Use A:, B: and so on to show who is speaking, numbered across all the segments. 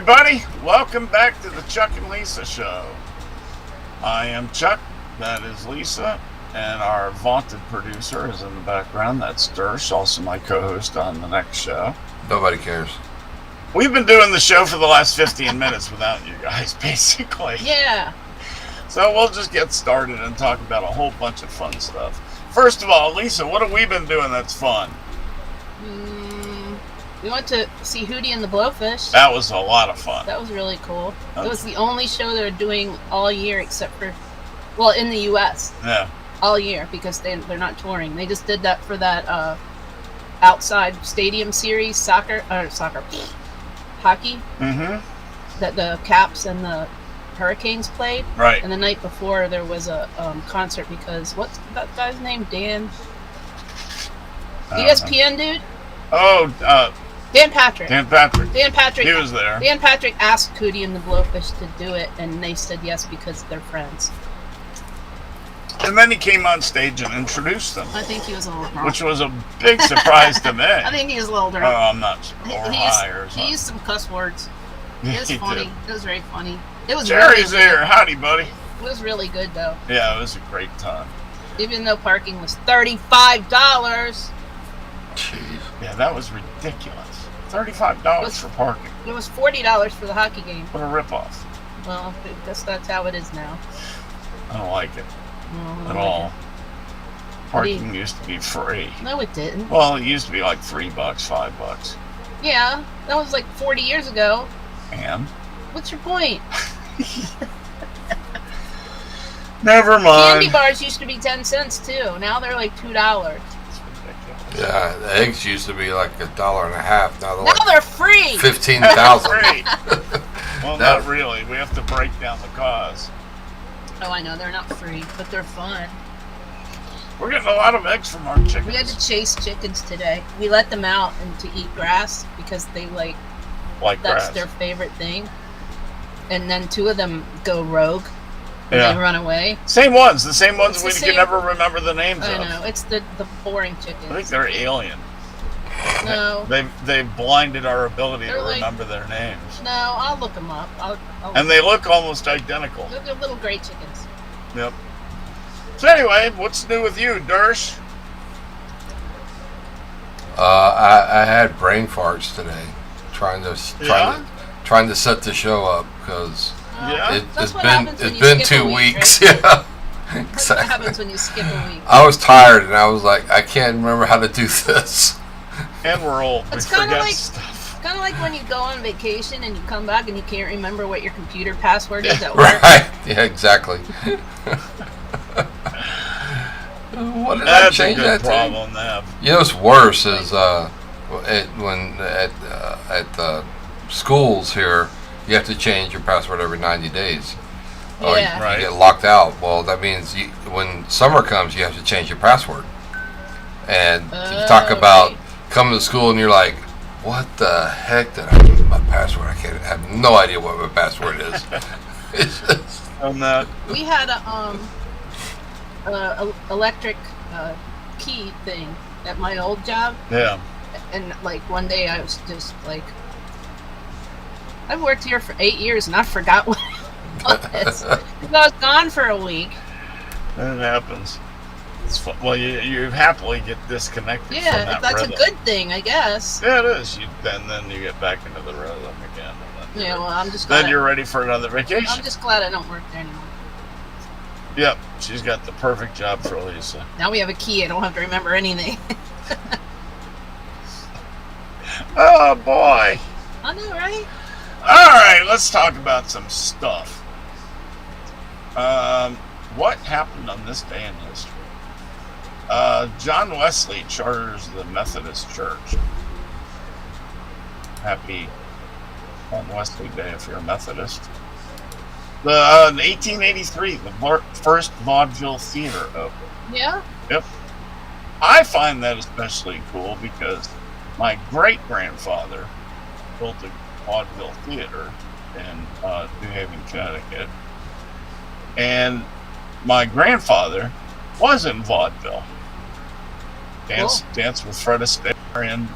A: everybody. Welcome back to the Chuck and Lisa Show. I am Chuck, that is Lisa, and our vaunted producer is in the background. That's Dersh, also my co-host on the next show.
B: Nobody cares.
A: We've been doing the show for the last 15 minutes without you guys, basically.
C: Yeah.
A: So we'll just get started and talk about a whole bunch of fun stuff. First of all, Lisa, what have we been doing that's fun?
C: We went to see Hootie and the Blowfish.
A: That was a lot of fun.
C: That was really cool. It was the only show they're doing all year except for, well, in the U.S.
A: Yeah.
C: All year because they're not touring. They just did that for that outside stadium series, hockey.
A: Mm-hmm.
C: That the Caps and the Hurricanes played.
A: Right.
C: And the night before there was a concert because, what's that guy's name? Dan? ESPN dude?
A: Oh,
C: Dan Patrick.
A: Dan Patrick.
C: Dan Patrick.
A: He was there.
C: Dan Patrick asked Hootie and the Blowfish to do it, and they said yes because they're friends.
A: And then he came on stage and introduced them.
C: I think he was a little drunk.
A: Which was a big surprise to me.
C: I think he was a little drunk.
A: Oh, I'm not sure. Or high or something.
C: He used some cuss words. It was
A: He
C: funny.
A: did.
C: It was very funny. It was
A: Jerry's
C: really
A: here. Howdy, buddy.
C: It was really good, though.
A: Yeah, it was a great time.
C: Even though parking was $35.
B: Jeez.
A: Yeah, that was ridiculous. $35 for parking.
C: It was $40 for the hockey game.
A: What a ripoff.
C: Well, I guess that's how it is now.
A: I don't like it
C: No,
A: at all. Parking used to be free.
C: No, it didn't.
A: Well, it used to be like $3, $5.
C: Yeah, that was like 40 years ago.
A: And?
C: What's your point?
A: Never mind.
C: Candy bars used to be 10 cents too. Now they're like $2.
A: It's ridiculous.
B: Yeah, the eggs used to be like $1.50. Now they're
C: Now
B: like
C: they're free.
B: 15,000.
A: Free. Well, not really. We have to break down the cause.
C: Oh, I know they're not free, but they're fun.
A: We're getting a lot of eggs from our chickens.
C: We had to chase chickens today. We let them out and to eat grass because they
A: like
C: that's
A: grass.
C: their favorite thing. And then 2 of them go rogue. And
A: Yeah.
C: they run away.
A: Same ones. The same ones
C: It's
A: we
C: the
A: can
C: same-
A: never remember the names
C: I
A: of.
C: know. It's the boring chickens.
A: I think they're alien.
C: No.
A: They've blinded our ability
C: They're
A: to
C: like-
A: remember their names.
C: No, I'll look them up.
A: And they look almost identical.
C: They're little gray chickens.
A: Yep. So anyway, what's new with you, Dersh?
B: I had brain farts today, trying to set the show up because
A: Yeah?
C: That's what happens when
B: it's
C: you
B: been
C: skip a
B: 2
C: week,
B: weeks.
C: right?
B: Yeah,
C: That's what happens
B: exactly.
C: when you skip a week.
B: I was tired and I was like, I can't remember how to do this.
A: And we're old. We
C: It's kinda
A: forget
C: like-
A: stuff.
C: Kind of like when you go on vacation and you come back and you can't remember what your computer password is at work.
B: Right? Yeah, exactly. What did I
A: That's a
B: change
A: good
B: that to?
A: problem to have.
B: You know what's worse is at the schools here, you have to change your password every 90 days. Or
C: Yeah.
B: you
A: Right.
B: get locked out. Well, that means when summer comes, you have to change your password. And you talk about
C: right.
B: coming to school and you're like, what the heck did I do with my password? I have no idea what my password is. It's just,
A: On that.
C: We had a electric key thing at my old job,
A: Yeah.
C: and like one day I was just like, I've worked here for 8 years and I forgot what it was. 'Cause I was gone for a week.
A: That happens. It's fun. Well, you happily get disconnected from
C: Yeah,
A: that
C: that's
A: rhythm.
C: a good thing, I guess.
A: Yeah, it is. Then you get back into the rhythm again. And then
C: Yeah, well, I'm just
A: then
C: glad.
A: you're ready for another vacation.
C: I'm just glad I don't work there anymore.
A: Yep, she's got the perfect job for Lisa.
C: Now we have a key. I don't have to remember anything.
A: Oh boy!
C: I know, right?
A: All right, let's talk about some stuff. What happened on this day in history? John Wesley charters the Methodist Church. Happy on Wesley Day if you're a Methodist. In 1883, the first vaudeville theater opened.
C: Yeah.
A: Yep. I find that especially cool because my great-grandfather built a vaudeville theater in New Haven, Connecticut. And my grandfather was in vaudeville. Danced with Fred Astaire and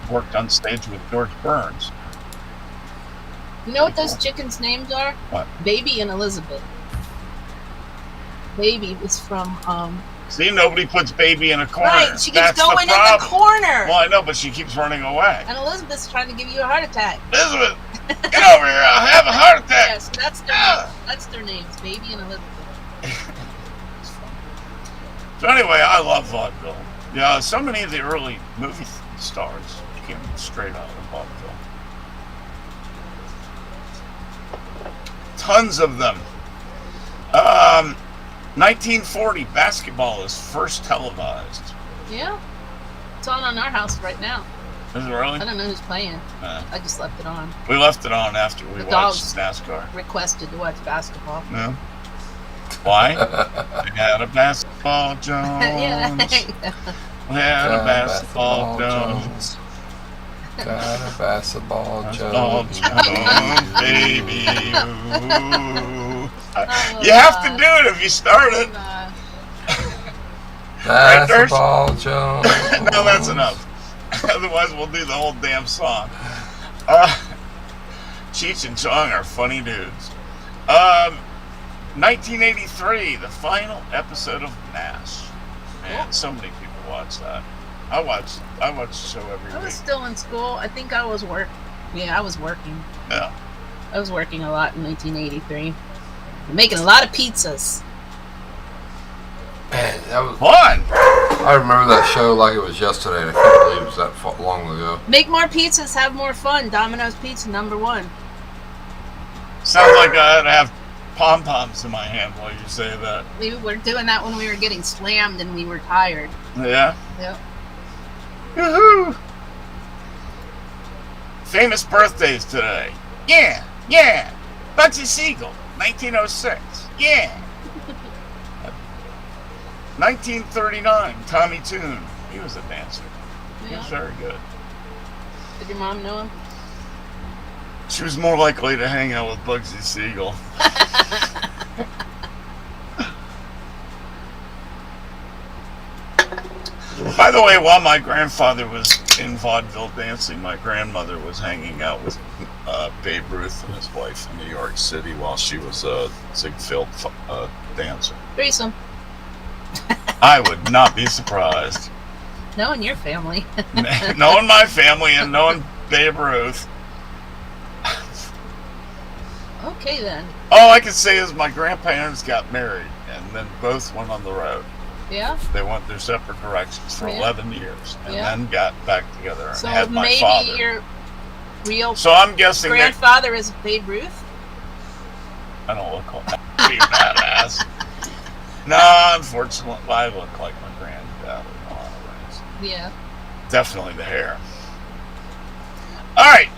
A: worked on stage with George Burns.
C: You know what those chickens' names are?
A: What?
C: Baby and Elizabeth. Baby was from
A: See, nobody puts baby in a corner.
C: Right, she keeps
A: That's
C: going in the
A: problem.
C: corner.
A: Well, I know, but she keeps running away.
C: And Elizabeth's trying to give you a heart attack.
A: Elizabeth, get over here! I'll have a heart attack.
C: Yes, that's their names. That's their names, Baby and Elizabeth.
A: So anyway, I love vaudeville. Yeah, so many of the early movie stars came straight out of vaudeville. Tons of them. 1940, basketball is first televised.
C: Yeah, it's on our house right now.
A: Is it really?
C: I don't know who's playing. I just left it on.
A: We left it on after we
C: The
A: watched
C: dogs
A: NASCAR.
C: requested to watch basketball.
A: No. Why? We had a basketball Jones.
C: Yeah.
A: We had a basketball Jones.
B: Got a basketball
A: Basketball
B: Jones.
A: Jones, baby. Ooh.
C: Oh,
A: You have to do it if you start it.
B: Basketball Jones.
A: No, that's enough. Otherwise, we'll do the whole damn song. Cheech and Chong are funny dudes. 1983, the final episode of MASH. Man, so many people watch that. I watch the show every
C: I was
A: week.
C: still in school. I think I was Yeah, I was working.
A: Yeah.
C: I was working a lot in 1983. Making a lot of pizzas.
B: Man, that was.
A: Fun!
B: I remember that show like it was yesterday. And I can't believe it was that long ago.
C: Make more pizzas, have more fun. Domino's Pizza #1.
A: Sounds like I had to have pom-poms in my hand while you say that.
C: We were doing that when we were getting slammed and we were tired.
A: Yeah?
C: Yep.
A: Woohoo! Famous birthdays today. Yeah! Bugsy Siegel, 1906. Yeah! 1939, Tommy Tune. He was a dancer. He was
C: Yeah.
A: very good.
C: Did your mom know him?
A: She was more likely to hang out with Bugsy Siegel. By the way, while my grandfather was in vaudeville dancing, my grandmother was hanging out with Babe Ruth and his wife in New York City while she was a Ziegfeld dancer.
C: Threesome.
A: I would not be surprised.
C: Knowing your family.
A: Knowing my family and knowing Babe Ruth.
C: Okay then.
A: All I can say is my grandparents got married and then both went on the road.
C: Yeah.
A: They went their separate directions for
C: Yeah.
A: 11 years and
C: Yeah.
A: then got back together and
C: So
A: had my
C: maybe
A: father.
C: your real
A: So I'm guessing that
C: grandfather is Babe Ruth?
A: I don't look like pretty badass. No, unfortunately, I look like my granddad in a lot of ways.
C: Yeah.
A: Definitely the hair. All right,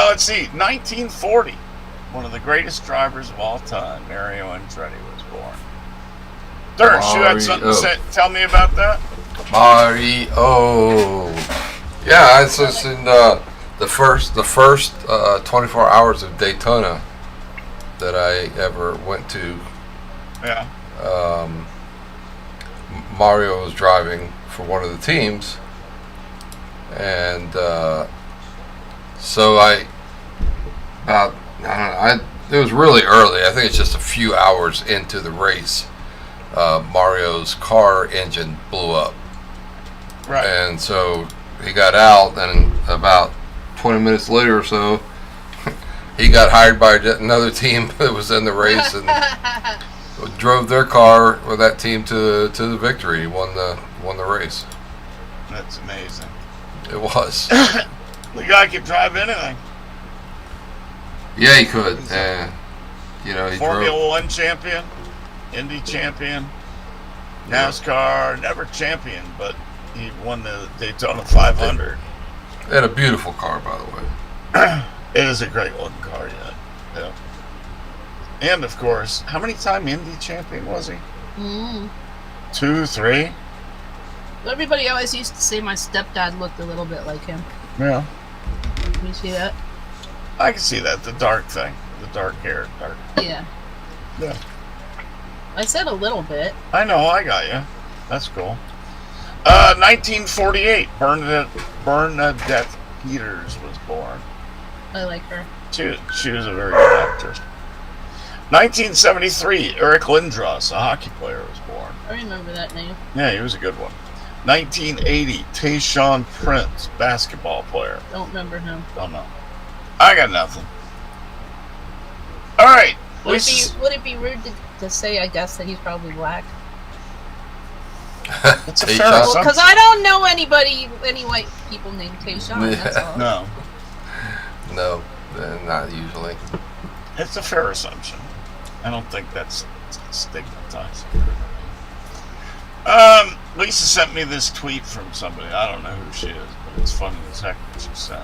A: let's see. 1940. One of the greatest drivers of all time, Mario Andretti, was born. Durst, you had something to say, tell me about that?
B: Mario. Yeah, it's just in the first 24 hours of Daytona that I ever went to.
A: Yeah.
B: Mario was driving for one of the teams, and so it was really early. I think it's just a few hours into the race. Mario's car engine blew up.
A: Right.
B: And so he got out, and about 20 minutes later or so, he got hired by another team that was in the race and drove their car with that team to the victory. He won the race.
A: That's amazing.
B: It was.
A: The guy could drive anything.
B: Yeah, he could. He
A: Formula
B: drove.
A: One champion, Indy champion, NASCAR, never champion, but he won the Daytona 500.
B: He had a beautiful car, by the way.
A: It is a great looking car, yeah. And of course, how many time Indy champion was he? 2, 3?
C: Everybody always used to say my stepdad looked a little bit like him.
A: Yeah.
C: You see that?
A: I can see that, the dark thing. The dark hair, dark.
C: Yeah.
A: Yeah.
C: I said a little bit.
A: I know, I got you. That's cool. 1948, Bernadette Peters was born.
C: I like her.
A: She was a very good actress. 1973, Eric Lindros, a hockey player, was born.
C: I remember that name.
A: Yeah, he was a good one. 1980, Tayshaun Prince, basketball player.
C: Don't remember him.
A: Don't know. I got nothing. All right.
C: Would it be rude to say, I guess, that he's probably black?
A: It's a
B: Tayshaun.
A: fair assumption.
C: Because I don't know any white people named Tayshaun. That's all.
A: No,
B: No, not usually.
A: it's a fair assumption. I don't think that's stigmatized. Lisa sent me this tweet from somebody. I don't know who she is, but it's funny as heck what she sent.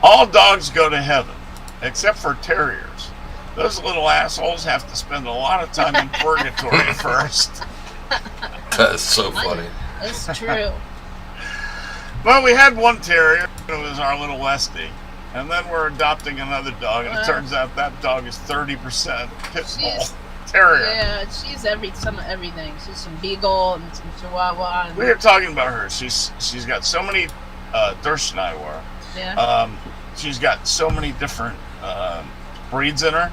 A: All dogs go to heaven, except for terriers. Those little assholes have to spend a lot of time in purgatory first.
B: That's so funny.
C: That's true.
A: Well, we had one terrier. It was our little Westie. And then we're adopting another dog, and it turns out that dog is 30% pit bull terrier.
C: Yeah, she's some of everything. She's some beagle and some chihuahua. And,
A: We were talking about her. She's got so many Durschneiwer.
C: yeah.
A: She's got so many different breeds in her.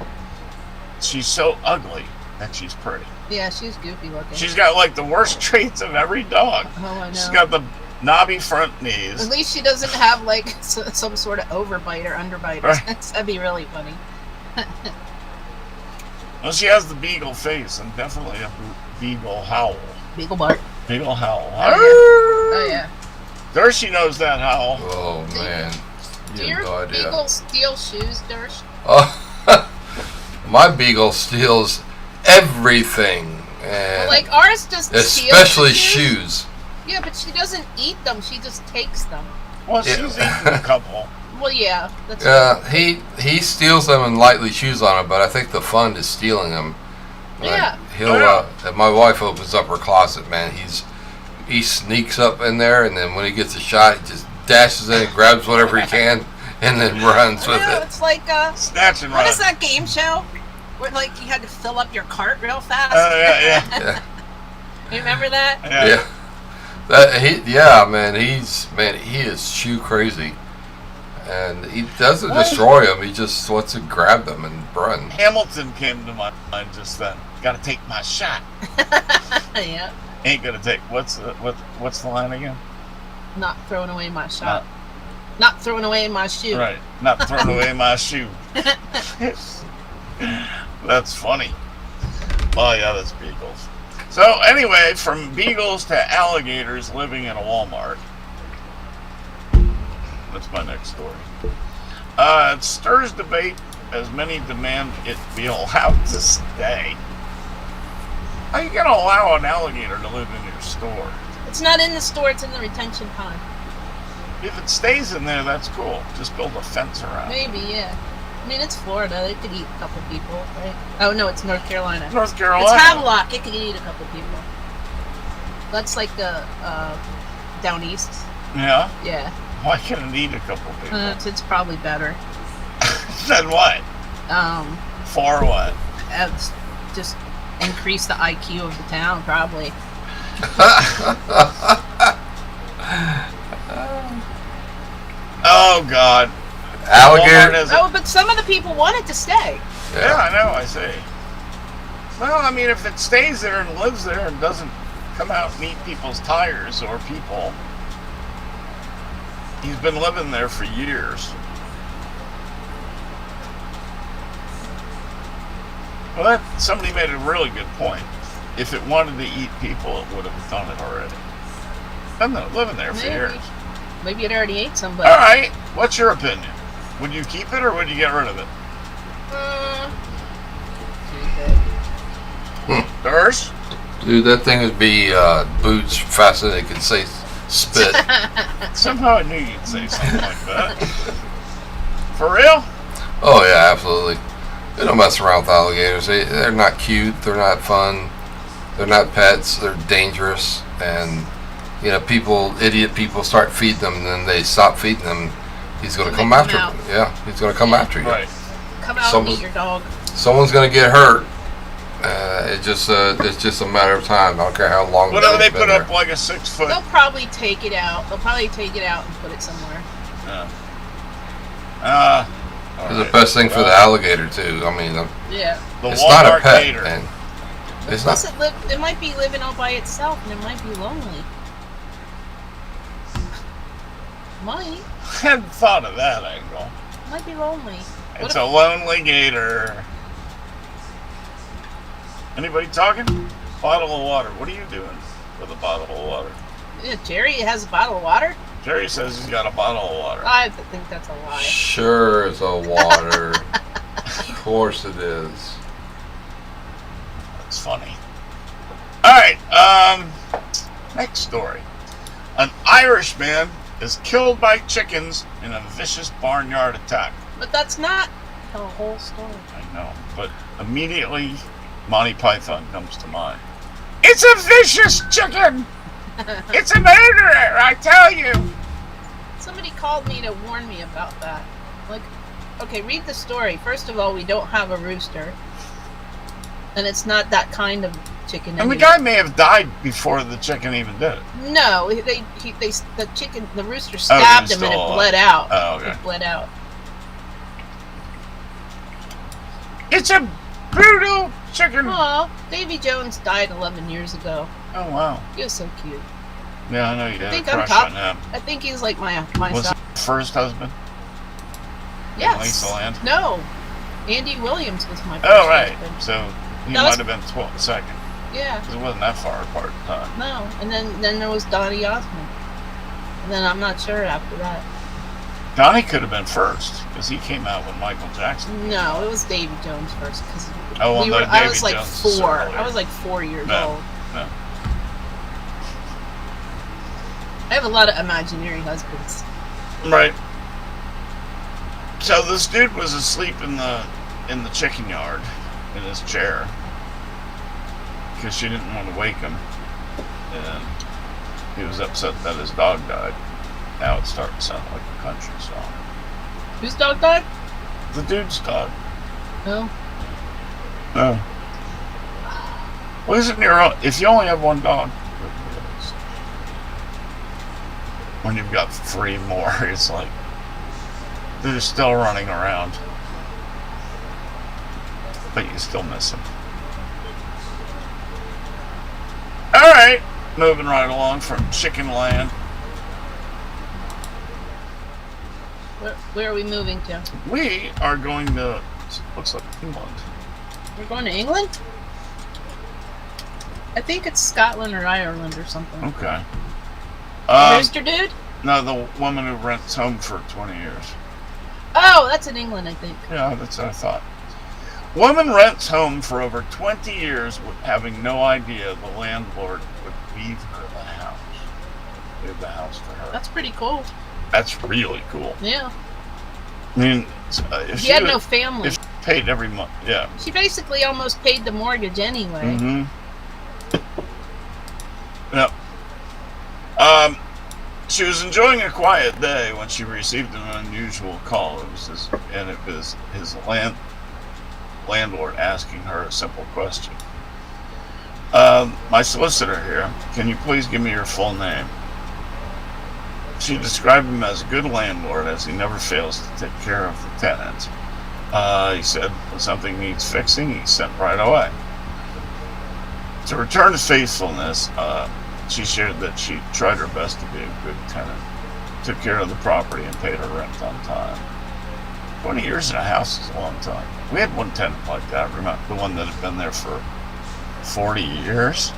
A: She's so ugly that she's pretty.
C: Yeah, she's goofy looking.
A: She's got like the worst traits of every dog.
C: Oh, I know.
A: She's got the knobby front knees.
C: At least she doesn't have like some sort of overbite or underbite.
A: Right.
C: That'd be really funny.
A: Well, she has the beagle face and definitely a beagle howl.
C: Beagle Bart.
A: Beagle howl.
C: Oh yeah.
A: Dershie knows that howl.
B: Oh man,
C: Do
B: you have
C: your
B: no idea.
C: beagle steal shoes, Dersh?
B: Oh, my beagle steals everything, and
C: Like ours just
B: especially
C: steals
B: shoes.
C: Yeah, but she doesn't eat them. She just takes them.
A: Well,
B: Yeah.
A: she's eaten a couple.
C: Well, yeah. That's
B: He steals them and lightly chews on them, but I think the fun is stealing them. Like,
C: Yeah.
B: He'll. If my wife opens up her closet, man, he sneaks up in there, and then when he gets a shot, he just dashes in and grabs whatever he can, and then runs with
C: Yeah,
B: it.
C: it's like
A: Snatch and
C: what
A: run.
C: is that game show where like you had to fill up your cart real fast?
A: Yeah.
B: Yeah.
C: You remember that?
A: Yeah.
B: Man, he is shoe crazy, and he doesn't destroy them. He just wants to grab them and run.
A: Hamilton came to my mind just then. Got to take my shot.
C: Yeah.
A: Ain't gonna take. What's the line again?
C: Not throwing away my shot. Not throwing away my shoe.
A: Right. Not throwing away my shoe. That's funny. Oh yeah, that's beagles. So anyway, from beagles to alligators living in a Walmart. That's my next story. It stirs debate as many demand it be allowed to stay. How are you gonna allow an alligator to live in your store?
C: It's not in the store. It's in the retention pond.
A: If it stays in there, that's cool. Just build a fence around it.
C: Maybe, yeah. I mean, it's Florida. They could eat a couple people, right? Oh no, it's North Carolina.
A: North
C: It's
A: Carolina.
C: Havelock. It could eat a couple people. That's like the down east.
A: Yeah.
C: Yeah.
A: Why can't it eat a couple people?
C: It's probably better.
A: Then what? For what?
C: It's just increase the IQ of the town, probably.
A: Oh God. Walmart
B: Alligator.
A: has a-
C: Oh, but some of the people wanted to stay.
A: Yeah, I know. I see. Well, I mean, if it stays there and lives there and doesn't come out and eat people's tires or people, he's been living there for years. Well, somebody made a really good point. If it wanted to eat people, it would have done it already. Been living there for years.
C: Maybe it already ate somebody.
A: All right. What's your opinion? Would you keep it or would you get rid of it? Durst?
B: Dude, that thing would be boots faster than it could say spit.
A: Somehow I knew you'd say something like that. For real?
B: Oh yeah, absolutely. They don't mess around with alligators. They're not cute. They're not fun. They're not pets. They're dangerous. And idiot people start feeding them, and then they stop feeding them. He's going to come after
C: out.
B: you. Yeah, he's going to come after you.
A: Right.
C: Come out
B: Someone-
C: and eat your dog.
B: Someone's going to get hurt. It's just a matter of time. I don't care how long.
A: Whatever they
B: they've been
A: put
B: there.
A: up like a 6 foot.
C: They'll probably take it out. They'll probably take it out and put it somewhere.
A: All
B: It's the
A: right.
B: best thing for the
A: Well,
B: alligator too. I mean,
C: Yeah.
A: The
B: it's not a
A: Walmart
B: pet,
A: gator.
B: man. It's
C: Plus,
B: not.
C: it might be living all by itself, and it might be lonely. Might.
A: I hadn't thought of that angle.
C: Might be lonely.
A: It's a lonely gator. Anybody talking? Bottle of water. What are you doing with a bottle of water?
C: Yeah, Jerry has a bottle of water?
A: Jerry says he's got a bottle of water.
C: I think that's a lie.
B: Sure, it's a water. Of course it is.
A: That's funny. Alright, next story. An Irishman is killed by chickens in a vicious barnyard attack.
C: But that's not the whole story.
A: I know, but immediately Monty Python comes to mind. It's a vicious chicken! It's a murderer, I tell you!
C: Somebody called me to warn me about that. Like, okay, read the story. First of all, we don't have a rooster. And it's not that kind of chicken.
A: And the
C: anyway.
A: guy may have died before the chicken even did it.
C: No, the rooster stabbed him and it
A: still
C: bled out.
A: Oh, okay.
C: It bled out.
A: It's a brutal chicken!
C: Aw, Davy Jones died 11 years ago.
A: Oh, wow.
C: He was so cute.
A: Yeah, I know you had a
C: think I'm
A: crush on him.
C: I think he's like my
A: Was
C: son.
A: it first husband?
C: Yes.
A: Lisa Land?
C: No. Andy Williams was my first
A: Oh, right.
C: husband.
A: So he
C: That
A: might
C: was-
A: have been 12 second.
C: Yeah.
A: Because it wasn't that far apart in time.
C: No. And then there was Donny Osmond. And then I'm not sure after that.
A: Donnie could have been first because he came out with Michael Jackson.
C: No, it was Davy Jones first because
A: Oh, well, no,
C: I
A: Davy
C: was like
A: Jones is
C: 4.
A: earlier.
C: I was like 4 years
A: No.
C: old.
A: No.
C: I have a lot of imaginary husbands.
A: Right. So this dude was asleep in the chicken yard in his chair because she didn't want to wake him, and he was upset that his dog died. Now it's starting to sound like a country song.
C: Whose dog died?
A: The dude's dog.
C: No.
A: No. Well, isn't your own, if you only have one dog, when you've got 3 more, it's like they're still running around, but you still miss them. All right, moving right along from Chicken Land.
C: Where are we moving to?
A: We are going to, looks like England.
C: We're going to England? I think it's Scotland or Ireland or something.
A: Okay.
C: Rooster dude?
A: No, the woman who rents home for 20 years.
C: Oh, that's in England, I think.
A: Yeah, that's what I thought. Woman rents home for over 20 years with having no idea the landlord would leave her the house. Leave the house for her.
C: That's pretty cool.
A: That's really cool.
C: Yeah.
A: I mean, if
C: She had no family.
A: if she paid every month, yeah.
C: She basically almost paid the mortgage anyway.
A: Mm-hmm. Yep. She was enjoying a quiet day when she received an unusual call. It was his landlord asking her a simple question. My solicitor here, can you please give me your full name? She described him as a good landlord, as he never fails to take care of the tenants. He said when something needs fixing, he's sent right away. To return to faithfulness, she shared that she tried her best to be a good tenant, took care of the property, and paid her rent on time. 20 years in a house is a long time. We had one tenant like that, remember, the one that had been there for 40 years?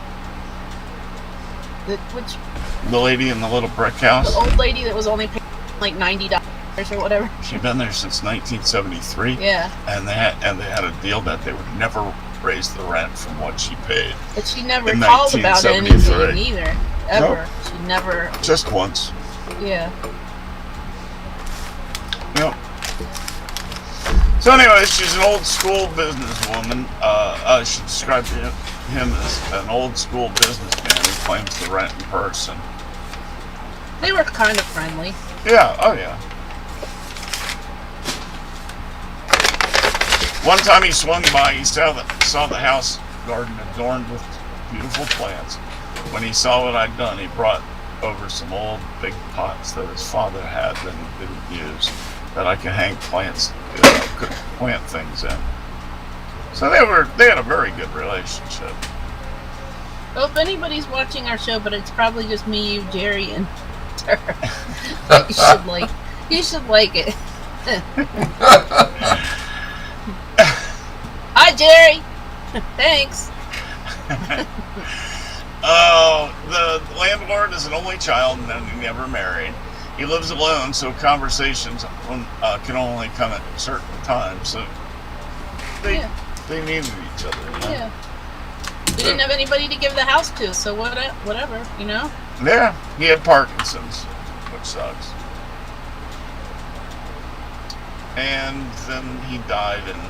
C: Which
A: The lady in the little brick house?
C: the old lady that was only paying like $90 or whatever.
A: She'd been there since 1973,
C: Yeah,
A: and they had a deal that they would never raise the rent from what she paid.
C: but she never
A: In
C: called about
A: 1973.
C: anything either. Ever. She never.
A: Just once.
C: Yeah.
A: Yep. So anyway, she's an old school businesswoman. She described him as an old school businessman who claims to rent in person.
C: They were kind of friendly.
A: Yeah, oh yeah. One time he swung by, he saw the house garden adorned with beautiful plants. When he saw what I'd done, he brought over some old big pots that his father had that he didn't use, that I could hang plants could plant things in. So they had a very good relationship.
C: Well, if anybody's watching our show, but it's probably just me, you, Jerry, and Tara, you should like it. Hi, Jerry. Thanks.
A: The landlord is an only child and he never married. He lives alone, so conversations can only come at certain times. So they needed each other. You know?
C: Yeah. He didn't have anybody to give the house to, so whatever, you know?
A: Yeah, he had Parkinson's, which sucks. And then he died and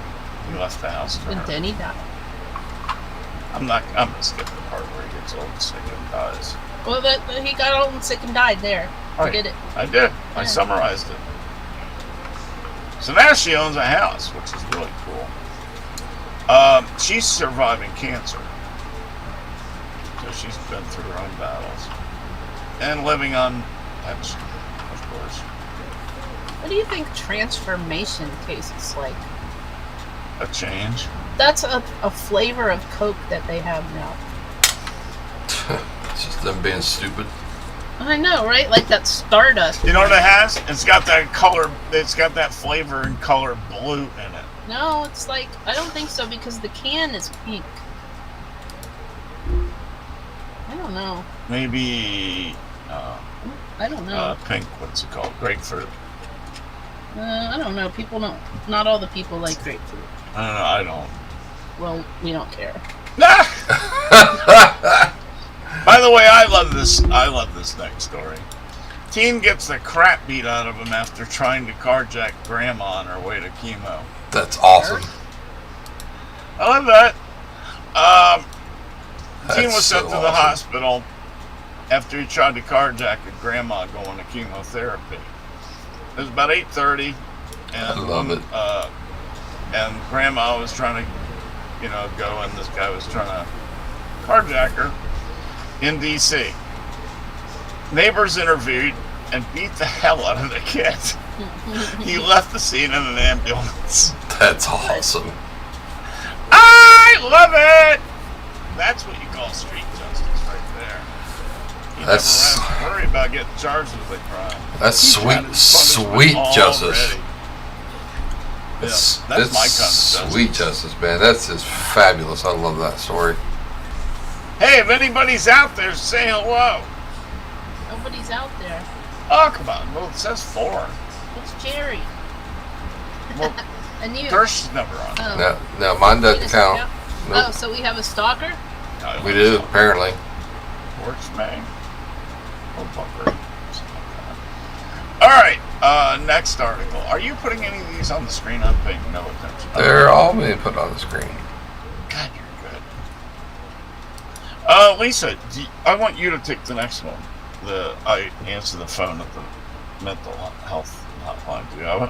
A: he left the house to
C: And
A: her.
C: then he died.
A: I'm gonna skip the part where he gets old and sick and dies.
C: Well, he got old and sick and died there. I
A: Right.
C: did it.
A: I did. I
C: Yeah.
A: summarized it. So now she owns a house, which is really cool. She's surviving cancer. So she's been through her own battles. And living on pension, of course.
C: What do you think transformation tastes like?
A: A change.
C: That's a flavor of Coke that they have now.
B: It's just them being stupid.
C: I know, right? Like that Stardust.
A: You know what it has? It's got that color, it's got that flavor and color blue in it.
C: No, it's like, I don't think so because the can is pink. I don't know.
A: Maybe,
C: I don't know.
A: pink, what's it called? Grapefruit.
C: I don't know. People don't. Not all the people like grapefruit.
A: I don't know, I don't.
C: Well, we don't care.
A: By the way, I love this next story. Teen gets the crap beat out of him after trying to carjack grandma on her way to chemo.
B: That's awesome.
A: I love that. Teen
B: That's
A: was sent
B: so
A: to the
B: awesome.
A: hospital after he tried to carjack a grandma going to chemotherapy. It was about 8:30, and
B: I love it.
A: And grandma was trying to, go, and this guy was trying to carjack her in D.C. Neighbors interviewed and beat the hell out of the kid. He left the scene in an ambulance.
B: That's awesome.
A: I love it! That's what you call street justice right there. You
B: That's-
A: never have to worry about getting charged with a crime.
B: That's
A: He's had
B: sweet,
A: his punishment
B: sweet
A: already.
B: justice.
A: Yeah,
B: That's
A: that's my kind of justice.
B: sweet justice, man. That's just fabulous. I love that story.
A: Hey, if anybody's out there, say hello.
C: Nobody's out there.
A: Oh, come on. Well, it says 4.
C: It's Jerry.
A: Well,
C: And you.
A: Kirsch's never on.
C: Oh.
B: No, mine
C: Wait a
B: doesn't
C: second.
B: count.
C: Oh,
B: Nope.
C: so we have a stalker?
A: No,
B: We do, apparently.
A: Works, man. Oh, bumper. All right. Next article. Are you putting any of these on the screen? I'm paying no attention.
B: They're all being put on the screen.
A: God, you're good. Lisa, I want you to take the next one. I answer the phone at the mental health hotline. Do you have it?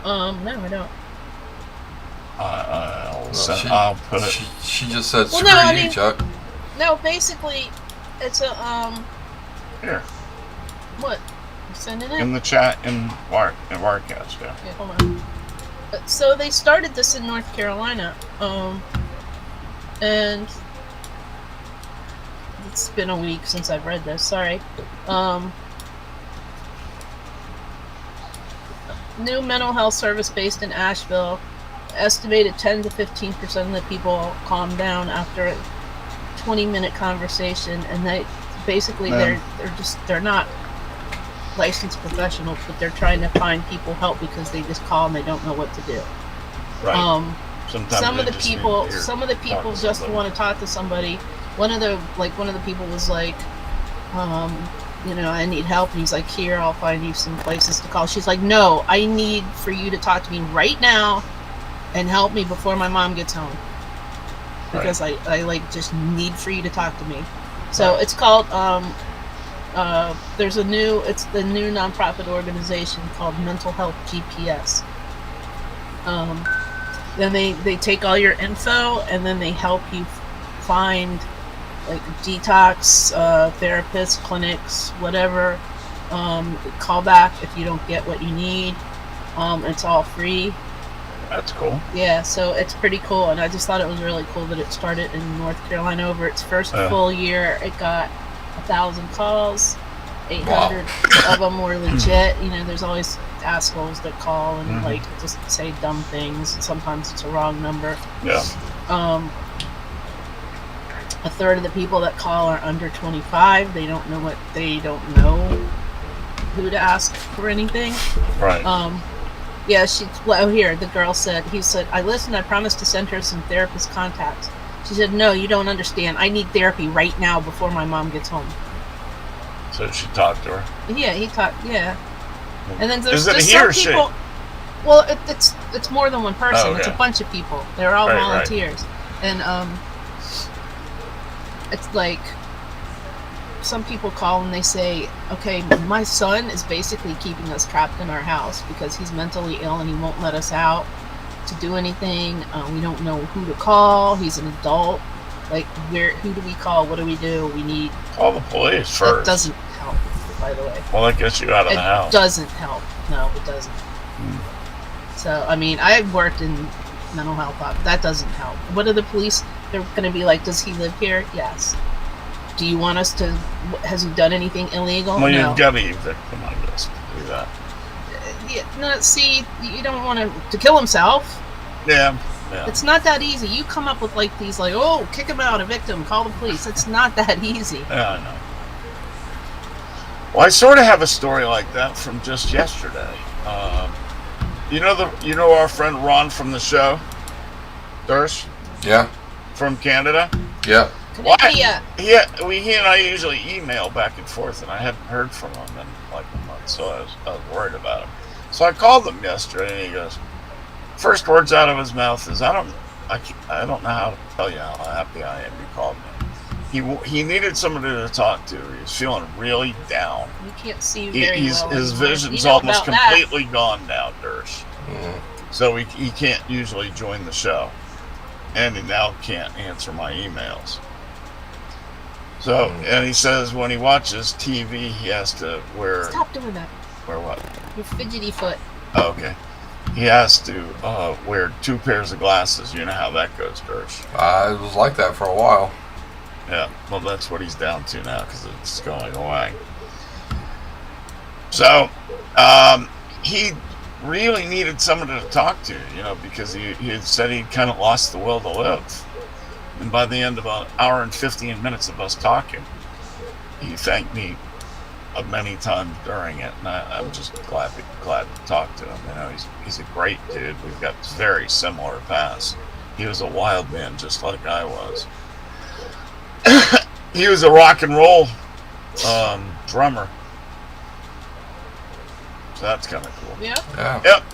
C: No, I don't.
A: I'll put it.
B: She just said,
C: Well,
B: screw
C: no, I
B: you,
C: mean-
B: Chuck.
C: No, basically, it's a,
A: Here
C: what? You sending it?
A: in the chat in Wirecast. Yeah.
C: Yeah, hold on. So they started this in North Carolina, and it's been a week since I've read this. Sorry. New mental health service based in Asheville. Estimated 10 to 15% of the people calm down after a 20-minute conversation, and they basically
A: Man.
C: they're not licensed professionals, but they're trying to find people help because they just call and they don't know what to do.
A: Right. Sometimes
C: Some
A: they
C: of the
A: just need
C: people,
A: to hear-
C: some of the
A: talk
C: people
A: to
C: just
A: somebody.
C: want to talk to somebody. One of the people was like, I need help, and he's like, here, I'll find you some places to call. She's like, no, I need for you to talk to me right now, and help me before my mom gets home, because I like just need for you to talk to me. So
A: Right.
C: it's called it's the new nonprofit organization called Mental Health GPS. Then they take all your info and then they help you find like detox therapists, clinics, whatever. Call back if you don't get what you need. It's all free.
A: That's cool.
C: Yeah, so it's pretty cool, and I just thought it was really cool that it started in North Carolina. Over its first full year, it got 1,000 calls. 800 of them were legit. You know, there's always assholes that call and like just say dumb things. Sometimes it's a wrong number.
A: Yeah.
C: A third of the people that call are under 25. They don't know who to ask for anything.
A: Right.
C: Yeah, here, the girl said, he said, I listened, I promised to send her some therapist contacts. She said, no, you don't understand. I need therapy right now before my mom gets home.
A: So she talked to her.
C: Yeah, he talked, yeah. And then there's
A: Is it
C: just
A: he
C: some
A: or she?
C: people. Well, it's more than one person.
A: Oh, okay.
C: It's a bunch of people. They're all
A: Right,
C: volunteers. And it's like some people call and they say, okay, my son is basically keeping us trapped in our house because he's mentally ill and he won't let us out to do anything. We don't know who to call. He's an adult. Like, who do we call? What do we do? We need...
A: Call the police
C: That
A: first.
C: doesn't help, by the way.
A: Well, that gets you out of
C: It
A: the house.
C: doesn't help. No, it doesn't. So, I mean, I've worked in mental health. That doesn't help. What are the police? They're going to be like, does he live here? Yes. Do you want us to... Has he done anything illegal?
A: Well,
C: No.
A: you've got to evict him, I guess, to do that.
C: Yeah, no, see, you don't want to kill himself.
A: Yeah.
C: It's not that easy. You come up with like these, like, oh, kick him out, evict him, call the police. It's not that easy.
A: Yeah, I know. Well, I sort of have a story like that from just yesterday. You know our friend Ron from the show, Durst,
B: Yeah.
A: from Canada.
B: Yeah.
C: Canada.
A: He and I usually email back and forth, and I hadn't heard from him in like a month, so I was worried about him. So I called him yesterday, and he goes, first words out of his mouth is, I don't know how to tell you how happy I am you called me. He needed somebody to talk to. He was feeling really down.
C: You can't see very well.
A: His
C: anymore.
A: vision's
C: You know
A: almost
C: about that.
A: completely gone now, Durst. So he can't usually join the show. And he now can't answer my emails. So, and he says when he watches TV, he has to wear...
C: Stop doing that.
A: Wear what?
C: Your fidgety foot.
A: Oh, okay. He has to wear 2 pairs of glasses. You know how that goes, Durst.
B: It was like that for a while.
A: Yeah, well, that's what he's down to now because it's going away. So, he really needed somebody to talk to, because he had said he kind of lost the will to live. And by the end of an hour and 15 minutes of us talking, he thanked me many times during it, and I'm just glad to talk to him. He's a great dude. We've got very similar paths. He was a wild man, just like I was. He was a rock and roll drummer, so that's kind of cool.
C: Yeah.
A: Yep.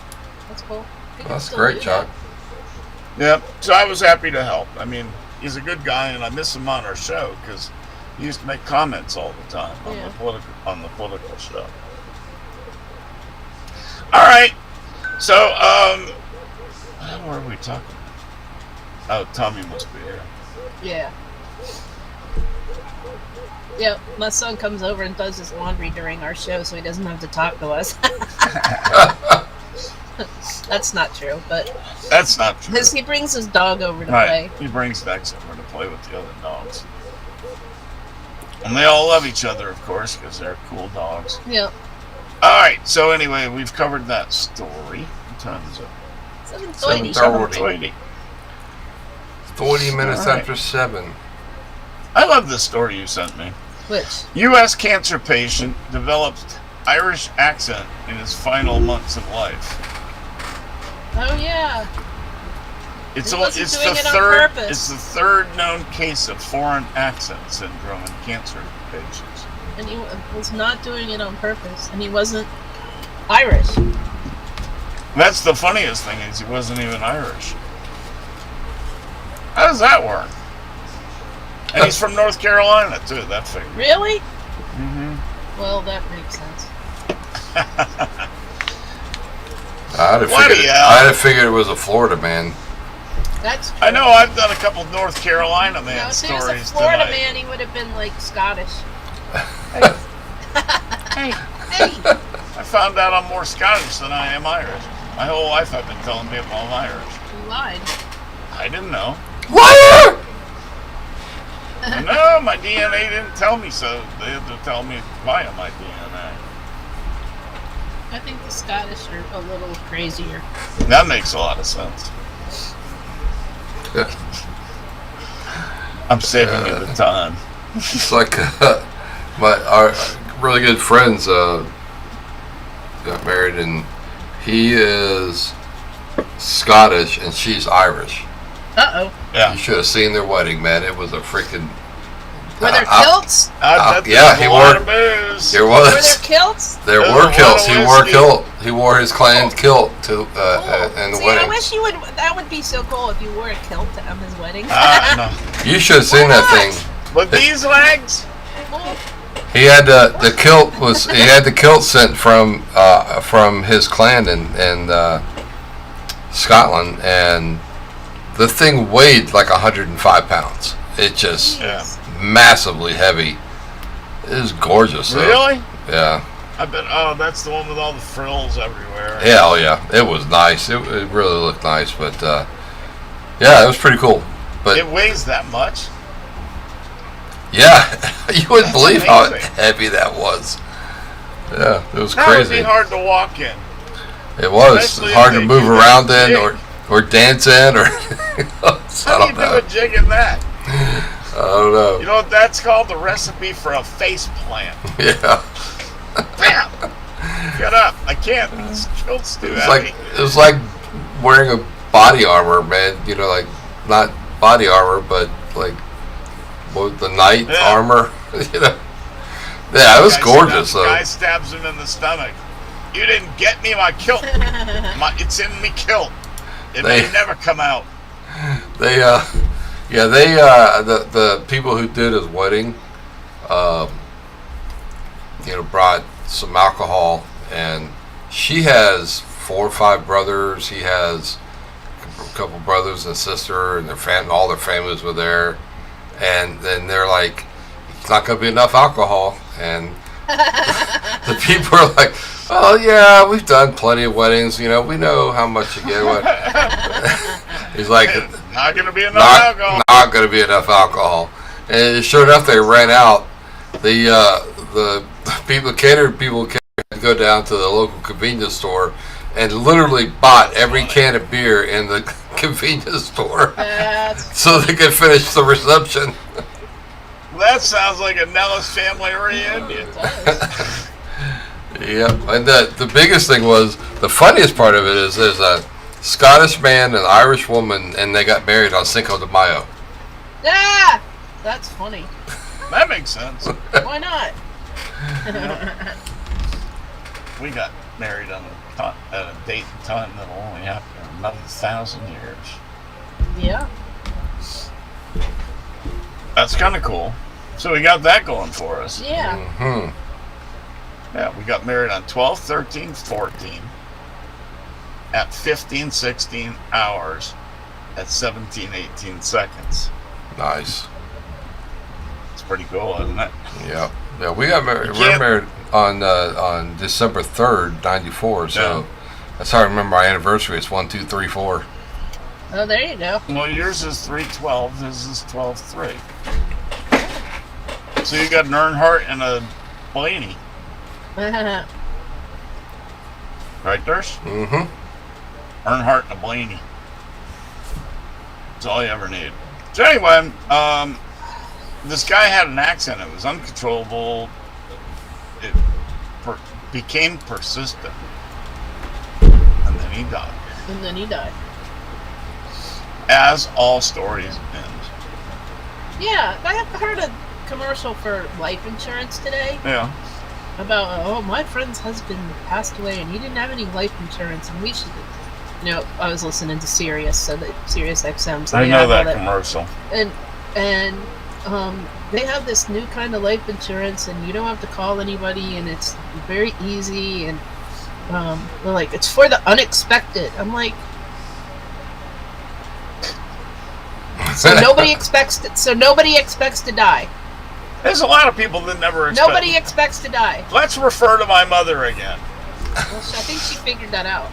C: That's cool.
B: That's great, Chuck.
A: Yep. So I was happy to help. I mean, he's a good guy, and I miss him on our show because he used to make comments all the time on the political show. All right. So, what were we talking about? Oh, Tommy must be here.
C: Yeah. Yeah, my son comes over and does his laundry during our show, so he doesn't have to talk to us. That's not true, but
A: that's not true.
C: He brings his dog over to play.
A: He brings Dex over to play with the other dogs, and they all love each other, of course, because they're cool dogs.
C: Yep.
A: All right. So anyway, we've covered that story. What time is it?
C: 7:30.
A: 7:20.
B: 40 minutes
A: All right.
B: after 7.
A: I love this story you sent me.
C: Which?
A: U.S. cancer patient developed Irish accent in his final months of life.
C: Oh yeah.
A: It's
C: He wasn't doing
A: the
C: it on
A: third.
C: purpose.
A: It's the third known case of foreign accent syndrome in cancer patients.
C: And he was not doing it on purpose, and he wasn't Irish.
A: That's the funniest thing is he wasn't even Irish. How does that work? And he's from North Carolina too. That figure.
C: Really?
A: Mm-hmm.
C: Well, that makes sense.
B: I'd have figured it was a Florida man.
C: That's true.
A: I know. I've done a couple North Carolina man
C: No, if he was
A: stories
C: a Florida
A: tonight.
C: man, he would have been like Scottish.
A: Hey,
C: Hey,
A: I found out I'm more Scottish than I am Irish. My whole life I've been telling people I'm Irish.
C: You lied.
A: I didn't know.
B: Liar!
A: No, my DNA didn't tell me so. They had to tell me via my DNA.
C: I think the Scottish are a little crazier.
A: That makes a lot of sense. I'm saving you the time.
B: It's like our really good friends got married, and he is Scottish and she's Irish.
C: Uh-oh.
A: Yeah.
B: You should have seen their wedding, man. It was a freaking.
C: Were there kilts?
B: Yeah, he
A: a
B: wore.
A: lot of booze.
B: There
C: Were there
B: was.
C: kilts?
B: There
A: There's a
B: were
A: lot
B: kilts.
A: of
B: He wore a
A: whiskey.
B: kilt. He wore his clan kilt to in the
C: See,
B: wedding.
C: I wish you would. That would be so cool if you wore a kilt to Emma's wedding.
A: No.
B: You should have seen
C: Why
B: that
C: not?
B: thing.
A: With these legs?
C: Well,
B: He had the kilt was he had the kilt sent from his clan in Scotland, and the thing weighed like 105 pounds. It just
A: Yeah.
B: massively heavy. It was gorgeous. Though.
A: Really?
B: Yeah.
A: I bet. Oh, that's the one with all the frills everywhere.
B: Yeah. Oh yeah. It was nice. It really looked nice, but yeah, it was pretty cool. But
A: It weighs that much.
B: yeah, you wouldn't
A: That's
B: believe how
A: amazing.
B: heavy that was. Yeah, it was
A: That would
B: crazy.
A: be hard to walk in.
B: It was
A: Especially
B: hard
A: if
B: to
A: they
B: move
A: do
B: around
A: that
B: in
A: jig.
B: or dance in or I
A: How do you
B: don't
A: do
B: know.
A: a jig in that?
B: I don't know.
A: You know what that's called? The recipe for a face plant.
B: Yeah,
A: Bam! Get up. I can't. These kilts too heavy.
B: it was like wearing a body armor, man. You know, like not body armor, but like the knight
A: Yeah.
B: armor. You know. Yeah, it was gorgeous though.
A: Guy stabs him in the stomach. You didn't get me my kilt. It's in me kilt. It may
B: They-
A: never come out.
B: They the people who did his wedding, brought some alcohol, and she has 4 or 5 brothers. He has a couple brothers and sister, and all their families were there, and then they're like, it's not going to be enough alcohol, and the people are like, oh yeah, we've done plenty of weddings, we know how much you get. He's like,
A: Not gonna be enough alcohol.
B: not going to be enough alcohol. And sure enough, they ran out. The people catered had to go down to the local convenience store and literally bought every can of beer in the convenience store
C: that's
B: so they could finish the reception.
A: That sounds like a Nellis family reunion.
B: Yep. And the biggest thing was, the funniest part of it is there's a Scottish man and an Irish woman, and they got married on Cinco de Mayo.
C: yeah. That's funny.
A: That makes sense.
C: Why not?
A: We got married on at a date and time that'll only happen in another 1,000 years.
C: Yeah.
A: That's kind of cool. So we got that going for us.
C: Yeah.
B: Hmm.
A: Yeah, we got married on 12, 13, 14 at 15, 16 hours at 17, 18 seconds.
B: Nice.
A: It's pretty cool, isn't it?
B: Yeah. Yeah. We got married.
A: You
B: We were
A: can't-
B: married on December 3rd, 94. So
A: Yeah.
B: that's how I remember our anniversary. It's 1, 2, 3, 4.
C: Oh, there you go.
A: Well, yours is 312, his is 12-3. So you got an Earnhardt and a Blaney, right, Durst?
B: Mm-hmm.
A: Earnhardt and a Blaney. That's all you ever need. So anyway, this guy had an accent. It was uncontrollable. It became persistent. And then he died.
C: And then he died.
A: As all stories end.
C: Yeah, I heard a commercial for life insurance today
A: Yeah.
C: about, oh, my friend's husband passed away and he didn't have any life insurance and we should. I was listening to Sirius, so the Sirius XM. So
A: I
C: they
A: know
C: have all
A: that commercial.
C: and they have this new kind of life insurance, and you don't have to call anybody, and it's very easy, and they're like, it's for the unexpected. I'm like, so nobody expects to die.
A: There's a lot of people that never expect.
C: Nobody expects to die.
A: Let's refer to my mother again.
C: Well, I think she figured that out.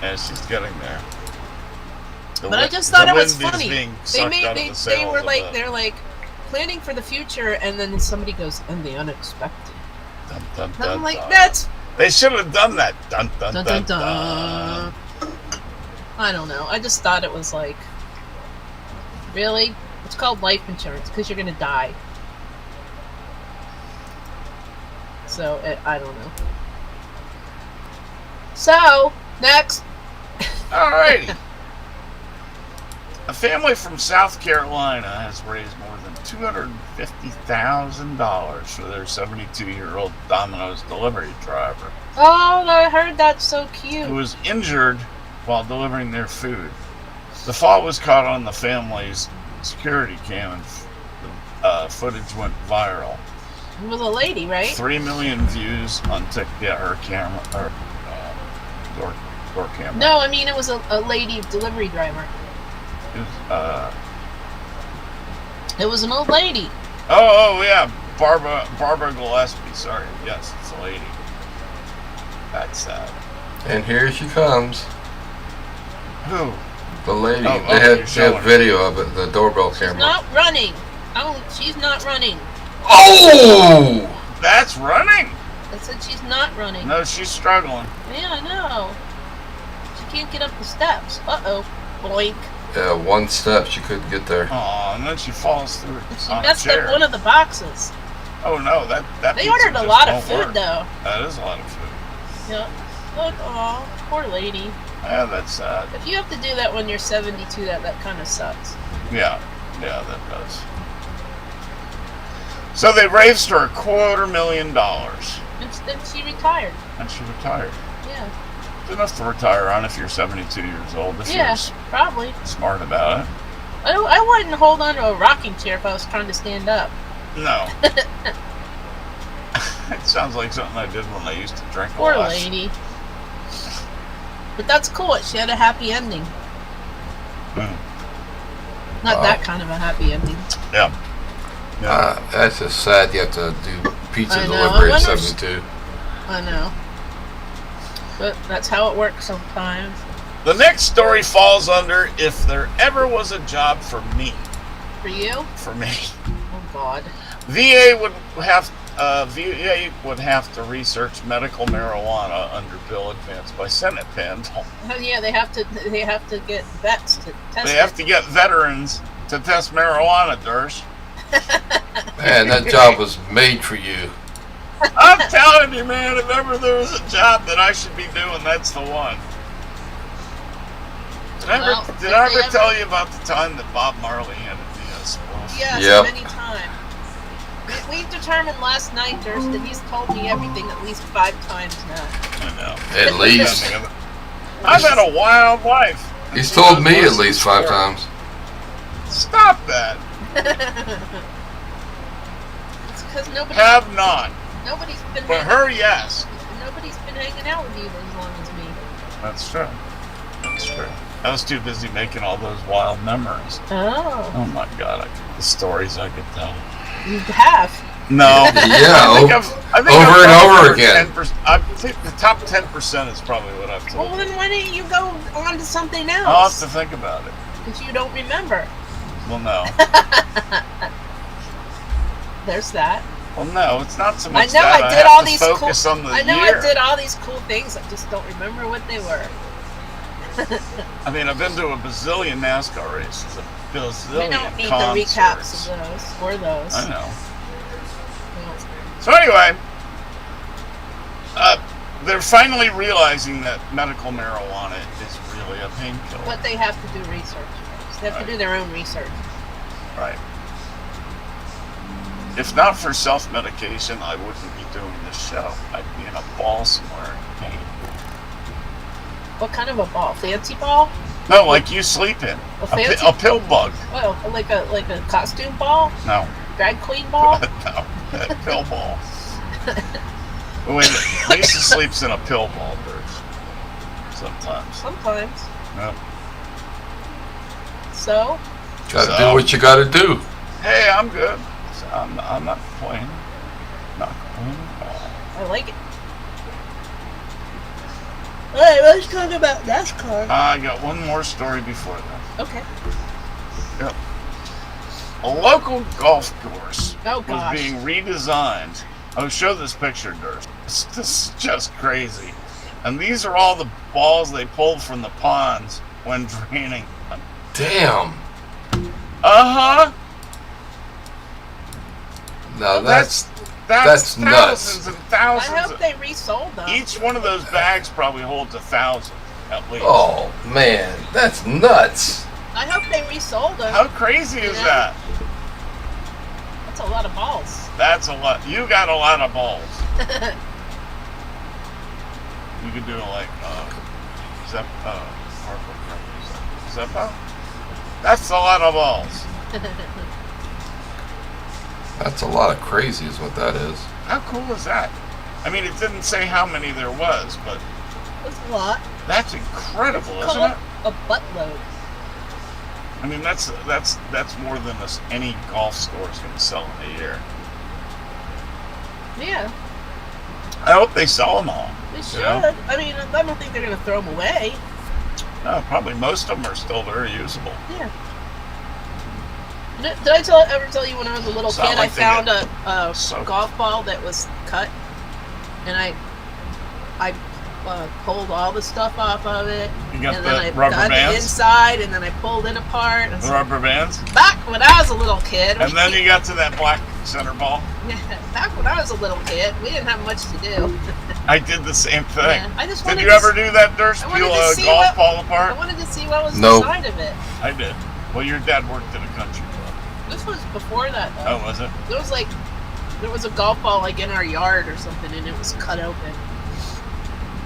A: Yeah, she's getting there.
C: But I just thought it was
A: wind is
C: funny.
A: being
C: They
A: sucked
C: made
A: out of the
C: they
A: sails
C: were
A: of
C: like
A: the-
C: they're like planning for the future, and then somebody goes, and the unexpected.
A: Dun, dun,
C: And I'm
A: dun,
C: like,
A: dun.
C: that's
A: They should have done that. Dun dun
C: dun
A: dun
C: dun
A: dun.
C: dun. I don't know. I just thought it was like, really? It's called life insurance because you're gonna die. So I don't know. So next,
A: Alrighty. A family from South Carolina has raised more than $250,000 for their 72-year-old Domino's delivery driver
C: oh, I heard that's so cute.
A: who was injured while delivering their food. The fall was caught on the family's security cam and footage went viral.
C: It was a lady, right?
A: 3 million views on TikTok. Yeah, her camera, or door camera.
C: No, I mean it was a lady delivery driver.
A: It was,
C: It was an old lady.
A: oh yeah, Barbara Gillespie. Sorry, yes, it's a lady. That's sad.
B: And here she comes,
A: Who?
B: the lady.
A: Oh,
B: they
A: you're
B: had
A: showing her.
B: video of it, the doorbell camera.
C: Not running. Oh, she's not running.
B: Oh!
C: That's running. I said she's not running.
A: No, she's struggling.
C: Yeah, I know. She can't get up the steps. Uh-oh. Boink.
B: Yeah, one step she couldn't get there.
A: Oh, and then she falls through
C: She
A: on a
C: messed
A: chair.
C: up one of the boxes.
A: Oh no, that
C: They
A: pizza
C: ordered a
A: just
C: lot of
A: won't
C: food,
A: work.
C: though.
A: That is a lot of food.
C: Yep. Look, aw, poor lady.
A: Yeah, that's sad.
C: If you have to do that when you're 72, that kind of sucks.
A: Yeah, that does. So they raised her $250,000,
C: And then she retired.
A: and she retired.
C: Yeah.
A: It's enough to retire on if you're 72 years old. If
C: Yeah,
A: you're
C: probably.
A: smart about it.
C: I wouldn't hold on to a rocking chair if I was trying to stand up.
A: No. It sounds like something I did when I used to drink
C: Poor
A: a lot.
C: lady. But that's cool. She had a happy ending.
A: Mm.
C: Not
B: Wow.
C: that kind of a happy ending.
A: Yeah.
B: That's just sad. You have to do pizza
C: I know.
B: delivery
C: I
B: at
C: wonder if-
B: 72.
C: I know. But that's how it works sometimes.
A: The next story falls under if there ever was a job for me.
C: For you?
A: For me.
C: Oh, God.
A: VA would have to research medical marijuana under bill advanced by Senate panel.
C: Oh, yeah, they have to get vets to test
A: They have to get veterans to test marijuana, Dersh.
B: Man, that job was made for you.
A: I'm telling you, man, if ever there was a job that I should be doing, that's the one. Did I
C: Well,
A: ever,
C: if
A: did I
C: they
A: ever
C: ever-
A: tell you about the time that Bob Marley handed me a spliff?
C: Yes,
B: Yep.
C: many times. We determined last night, Durst, that he's told me everything at least 5 times now.
A: I know.
B: At least.
A: I've had a wild life.
B: He's told me at least 5 times.
A: Stop that.
C: It's because
A: Have not.
C: nobody's been
A: For her, yes.
C: nobody's been hanging out with you as long as me.
A: That's true. That's true. I was too busy making all those wild memories.
C: Oh,
A: Oh my God, the stories I could tell.
C: you have.
A: No.
B: Yeah,
A: I think
B: over
A: I've
B: and
A: probably
B: over
A: heard
B: again.
A: 10%. I think the top 10% is probably what I've told.
C: Well, then why don't you go on to something
A: I'll have
C: else?
A: to think about it.
C: Because you don't remember.
A: Well, no.
C: There's that.
A: Well, no, it's not so
C: I
A: much
C: know
A: that.
C: I did
A: have
C: all
A: to
C: these
A: focus
C: cool.
A: on the
C: I know
A: year.
C: I did all these cool things. I just don't remember what they were.
A: I mean, I've been to a bazillion NASCAR races, a
C: We
A: bazillion
C: don't need
A: concerts.
C: the recaps of those or those.
A: I know.
C: No.
A: So anyway, they're finally realizing that medical marijuana is really a painkiller.
C: But they have to do research first. They have to do their own research.
A: Right. If not for self-medication, I wouldn't be doing this show. I'd be in a ball somewhere in pain.
C: What kind of a ball? Fancy ball?
A: No, like you sleep in.
C: A fancy?
A: A pill bug.
C: Well, like a costume ball?
A: No.
C: Drag queen ball?
A: No. A pill ball. Wait, Lisa sleeps in a pill ball, Bruce. Sometimes.
C: Sometimes.
A: Yep.
C: So?
B: Gotta do what you gotta do.
A: Hey, I'm good. I'm not complaining. Not complaining at all.
C: I like it. Alright, let's talk about NASCAR.
A: I got one more story before that.
C: Okay.
A: Yep. A local golf course
C: Oh,
A: was
C: gosh.
A: being redesigned. Oh, show this picture, Durst. This is just crazy. And these are all the balls they pulled from the ponds when draining.
B: Damn.
A: Uh-huh.
B: Now
A: That's
B: that's nuts.
A: thousands and
C: I
A: thousands.
C: hope they resold them.
A: Each one of those bags probably holds 1,000 at least.
B: Oh man, that's nuts.
C: I hope they resold them.
A: How crazy is
C: Yeah.
A: that?
C: That's a lot of balls.
A: That's a lot. You got a lot of balls. You could do it like Zeppo. That's a lot of balls.
B: That's a lot of crazy, is what that is.
A: How cool is that? I mean, it didn't say how many there was, but
C: That's a lot.
A: that's incredible,
C: It's
A: isn't
C: called
A: it?
C: a buttload.
A: I mean, that's more than any golf store is going to sell in a year.
C: Yeah,
A: I hope they sell them all.
C: they should.
A: You know?
C: I mean, I don't think they're going to throw them away.
A: No, probably most of them are still very usable.
C: Yeah. Did I ever tell you when I was a little
A: Sound
C: kid,
A: like
C: I
A: they
C: found
A: get
C: a
A: soaked.
C: golf ball that was cut, and I pulled all the stuff off of it,
A: You got
C: and then I
A: the rubber
C: got the
A: bands,
C: inside, and then I pulled it apart. And
A: the
C: so
A: rubber bands,
C: back when I was a little kid,
A: and then you got to that black center ball.
C: back when I was a little kid, we didn't have much to do.
A: I did the same thing.
C: Yeah, I just
A: Did
C: wanted
A: you
C: to
A: ever do that, Durst?
C: I wanted
A: Peel
C: to
A: a
C: see
A: golf
C: what-
A: ball
C: I
A: apart?
C: wanted to see what was
B: Nope.
C: inside of it.
A: I did. Well, your dad worked at a country club.
C: This was before that, though.
A: Oh, was it?
C: There was a golf ball like in our yard or something, and it was cut open.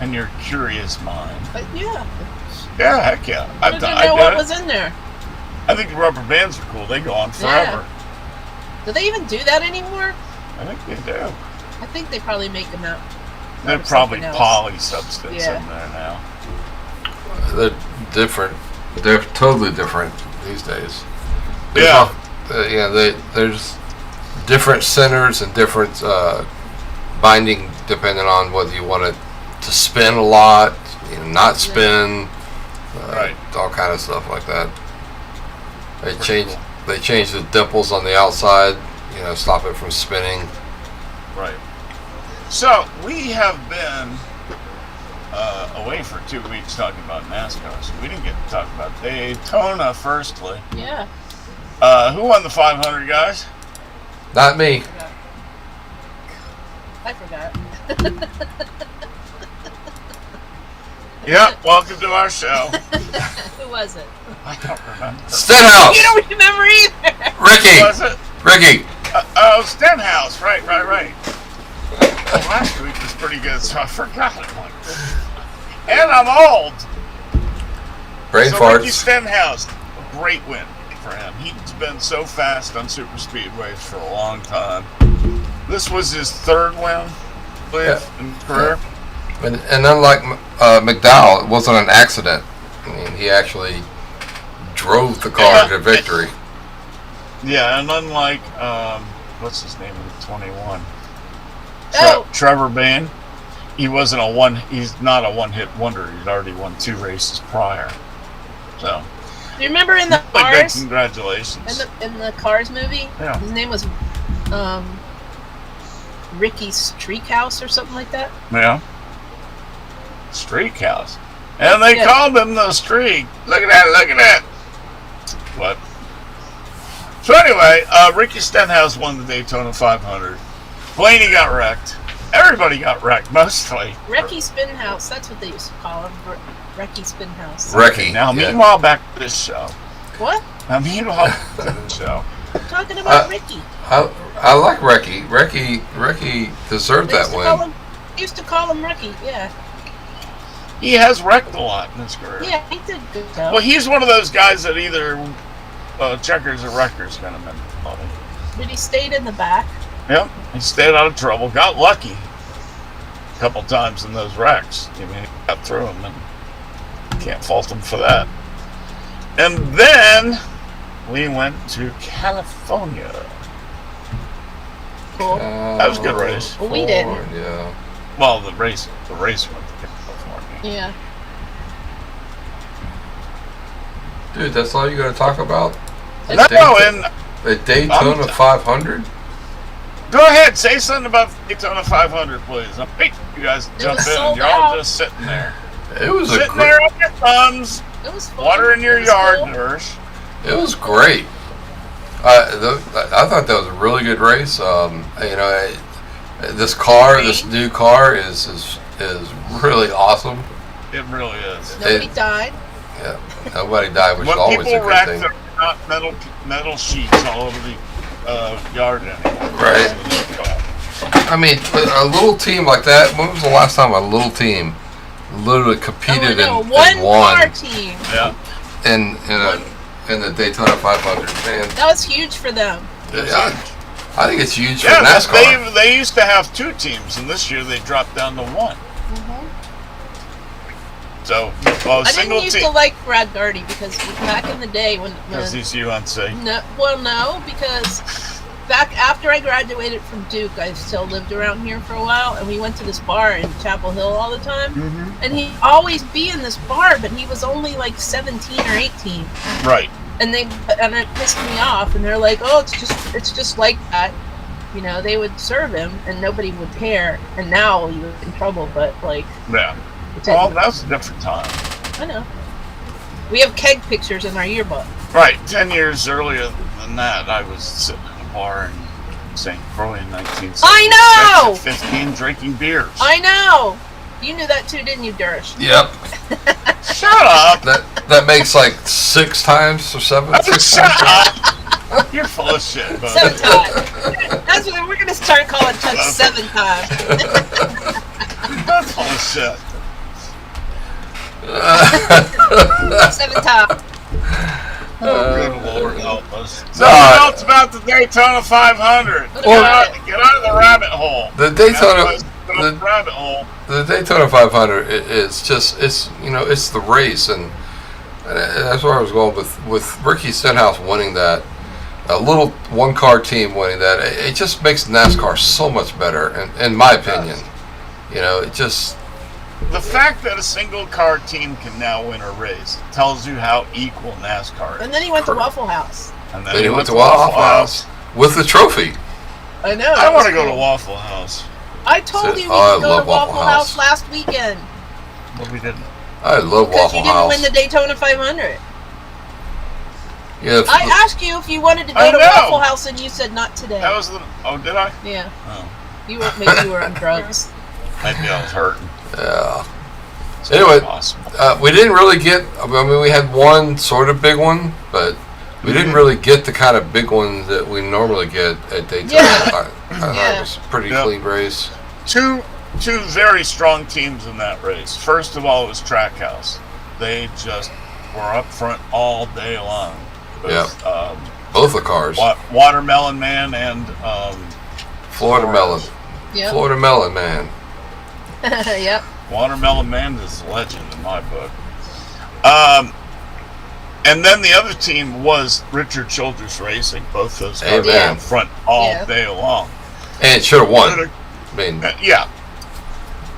A: And your curious mind.
C: But yeah,
A: Yeah, heck yeah.
C: I
A: I
C: wanted
A: did
C: to know what
A: it.
C: was in there.
A: I think the rubber bands are cool. They go on forever.
C: Do they even do that anymore?
A: I think they do.
C: I think they probably make them out.
A: They're
C: of
A: probably
C: something else.
A: poly substance
C: Yeah.
A: in there now.
B: They're different. They're totally different these days. There's
A: Yeah.
B: there's different centers and different binding depending on whether you want it to spin a lot, not spin,
A: Right.
B: all kind of stuff like that. They change the dimples on the outside, stop it from spinning.
A: Right. So we have been away for 2 weeks talking about NASCAR, so we didn't get to talk about Daytona. Firstly,
C: Yeah.
A: who won the 500, guys?
B: Not me.
C: I forgot.
A: Yeah, welcome to our show.
C: Who was it?
A: I don't remember.
B: Stenhouse.
C: You don't remember either.
B: Ricky.
A: Was it?
B: Ricky.
A: Oh, Stenhouse. Right. Well, last week was pretty good, so I forgot it. And I'm old.
B: Brain
A: So
B: farts.
A: Ricky Stenhouse, a great win for him. He's been so fast on super speedways for a long time. This was his third win, I believe, in his career.
B: And unlike McDowell, it wasn't an accident. I mean, he actually drove the car to victory.
A: Yeah, and unlike what's his name in 21,
C: Oh.
A: Trevor Bayne, he's not a one-hit wonder. He'd already won 2 races prior. So,
C: Do you remember in the
A: big
C: Cars?
A: congratulations.
C: In the Cars movie?
A: Yeah.
C: His name was Ricky Streakhouse or something like that.
A: Yeah. Streak House. And they
C: Yeah.
A: called him the Streak. Look at that. What? So anyway, Ricky Stenhouse won the Daytona 500. Blaney got wrecked. Everybody got wrecked, mostly.
C: Ricky Spinhouse. That's what they used to call him. Ricky Spinhouse.
B: Ricky.
A: Now,
B: yeah.
A: meanwhile, back to this show.
C: What?
A: Meanwhile, back to this show.
C: I'm talking about Ricky.
B: I like Ricky. Ricky deserved
C: They
B: that win.
C: used to call him Ricky. Yeah.
A: He has wrecked a lot in his career.
C: Yeah, he did good though.
A: Well, he's one of those guys that either checkers or wreckers kind of mentality.
C: But he stayed in the back.
A: Yep, he stayed out of trouble. Got lucky a couple times in those wrecks. I mean, he got through them, and can't fault him for that. And then we went to California.
C: Cool.
A: That was a good race.
C: Well, we didn't.
B: Yeah.
A: Well, the race went to California.
C: Yeah.
B: Dude, that's all you got to talk about?
A: No,
B: The
A: and
B: Daytona 500?
A: go ahead, say something about Daytona 500, please. Wait, you guys jump in,
C: sold
A: and you're all
C: out.
A: just sitting there.
B: It was
A: Sitting there on your thumbs,
C: It was fun.
A: water in your
C: It was
A: yard,
C: cool.
A: Nurse.
B: It was great. I thought that was a really good race. This new car is really awesome.
A: It really is.
C: Nobody died.
B: Yeah, nobody died, which is
A: When
B: always a
A: people
B: good
A: wreck,
B: thing.
A: they're not metal sheets all over the yard anymore.
B: Right. I mean, a little team like that. When was the last time a little team literally competed and
C: one
B: won
C: car team.
A: Yeah.
B: in the Daytona 500? Man,
C: That was huge for them.
B: I think it's huge for
A: Yeah,
B: NASCAR.
A: they used to have 2 teams, and this year they dropped down to 1. So,
C: I
A: single
C: didn't used
A: team.
C: to like Brad Gardy because back in the day when
A: Because he's UNC.
C: no, because back after I graduated from Duke, I still lived around here for a while, and we went to this bar in Chapel Hill all the time.
A: Mm-hmm.
C: And he'd always be in this bar, but he was only like 17 or 18,
A: Right.
C: and it pissed me off. And they're like, "Oh, it's just like that." You know, they would serve him, and nobody would care. And now you're in trouble, but like,
A: Yeah.
C: it's
A: Well, that was a different time.
C: I know. We have keg pictures in our yearbook.
A: Right. 10 years earlier than that, I was sitting in a bar in St. Croix in 1976
C: I know!
A: at 15 drinking beers.
C: I know. You knew that too, didn't you, Durish?
B: Yep,
A: Shut up!
B: that makes like 6 times or 7.
A: Shut up! You're full of shit, bud.
C: 7 times. That's what we're gonna start calling Chuck 7 times.
A: That's full of shit.
C: 7 times.
A: Oh, good Lord help us.
B: No,
A: Something else about the Daytona 500. Get
C: Or-
A: out of the rabbit hole.
B: The Daytona,
A: That's the rabbit hole.
B: the Daytona 500 is just it's the race, and that's where I was going with Ricky Stenhouse winning that, a little 1-car team winning that. It just makes NASCAR so much better, in my opinion. It just
A: The fact that a single car team can now win a race tells you how equal NASCAR is.
C: And then he went to Waffle House.
A: And
B: then he went to Waffle House with the trophy.
C: I know.
A: I want to go to Waffle House.
C: I told you we
B: I
C: could go
B: love
C: to Waffle
B: Waffle
C: House
B: House.
C: last weekend
A: But we didn't.
B: I love
C: because
B: Waffle
C: you didn't
B: House.
C: win the Daytona 500.
B: Yeah,
C: I asked you if you wanted to
A: I
C: go to
A: know.
C: Waffle House, and you said not today.
A: That was the. Oh, did I?
C: Yeah,
A: Oh,
C: maybe you were on drugs.
A: maybe I was hurting.
B: yeah.
A: It's
B: Anyway,
A: possible.
B: We didn't really get. I mean, we had one sort of big one, but we didn't really get the kind of big ones that we normally get at Daytona.
C: Yeah.
B: I thought
C: Yeah.
B: it was a pretty
A: Yeah.
B: clean race.
A: Two very strong teams in that race. First of all, it was Trackhouse. They just were up front all day long. With,
B: Both the cars.
A: Watermelon Man and
B: Florida Melon.
C: Yep.
B: Florida Melon Man.
C: Yep.
A: Watermelon Man is a legend in my book. And then the other team was Richard Childress Racing. Both those cars were
B: Amen.
A: up front all
C: Yeah.
A: day long.
B: And it should have won. I mean,
A: Yeah.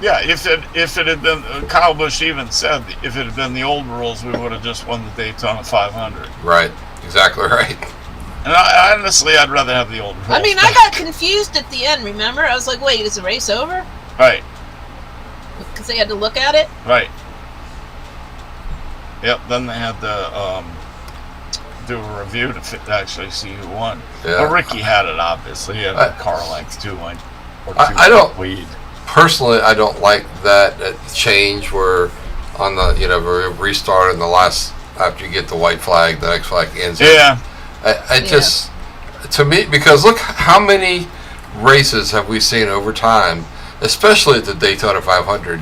A: Yeah, if it had been, Kyle Busch even said, if it had been the old rules, we would have just won the Daytona 500.
B: right. Exactly right.
A: And honestly, I'd rather have the old rules.
C: I mean, I got confused at the end. Remember, I was like, "Wait, is the race over?"
A: Right,
C: Because they had to look at it.
A: right. Yep, then they had to do a review to actually see who won.
B: Yeah.
A: Well, Ricky had it, obviously. He had
B: I-
A: the car length, 2 length. Or
B: I don't-
A: Weed.
B: Personally, I don't like that change where on the we restart in the last after you get the white flag, the next flag ends.
A: Yeah.
B: I just, to me, because look how many races have we seen over time, especially at the Daytona 500,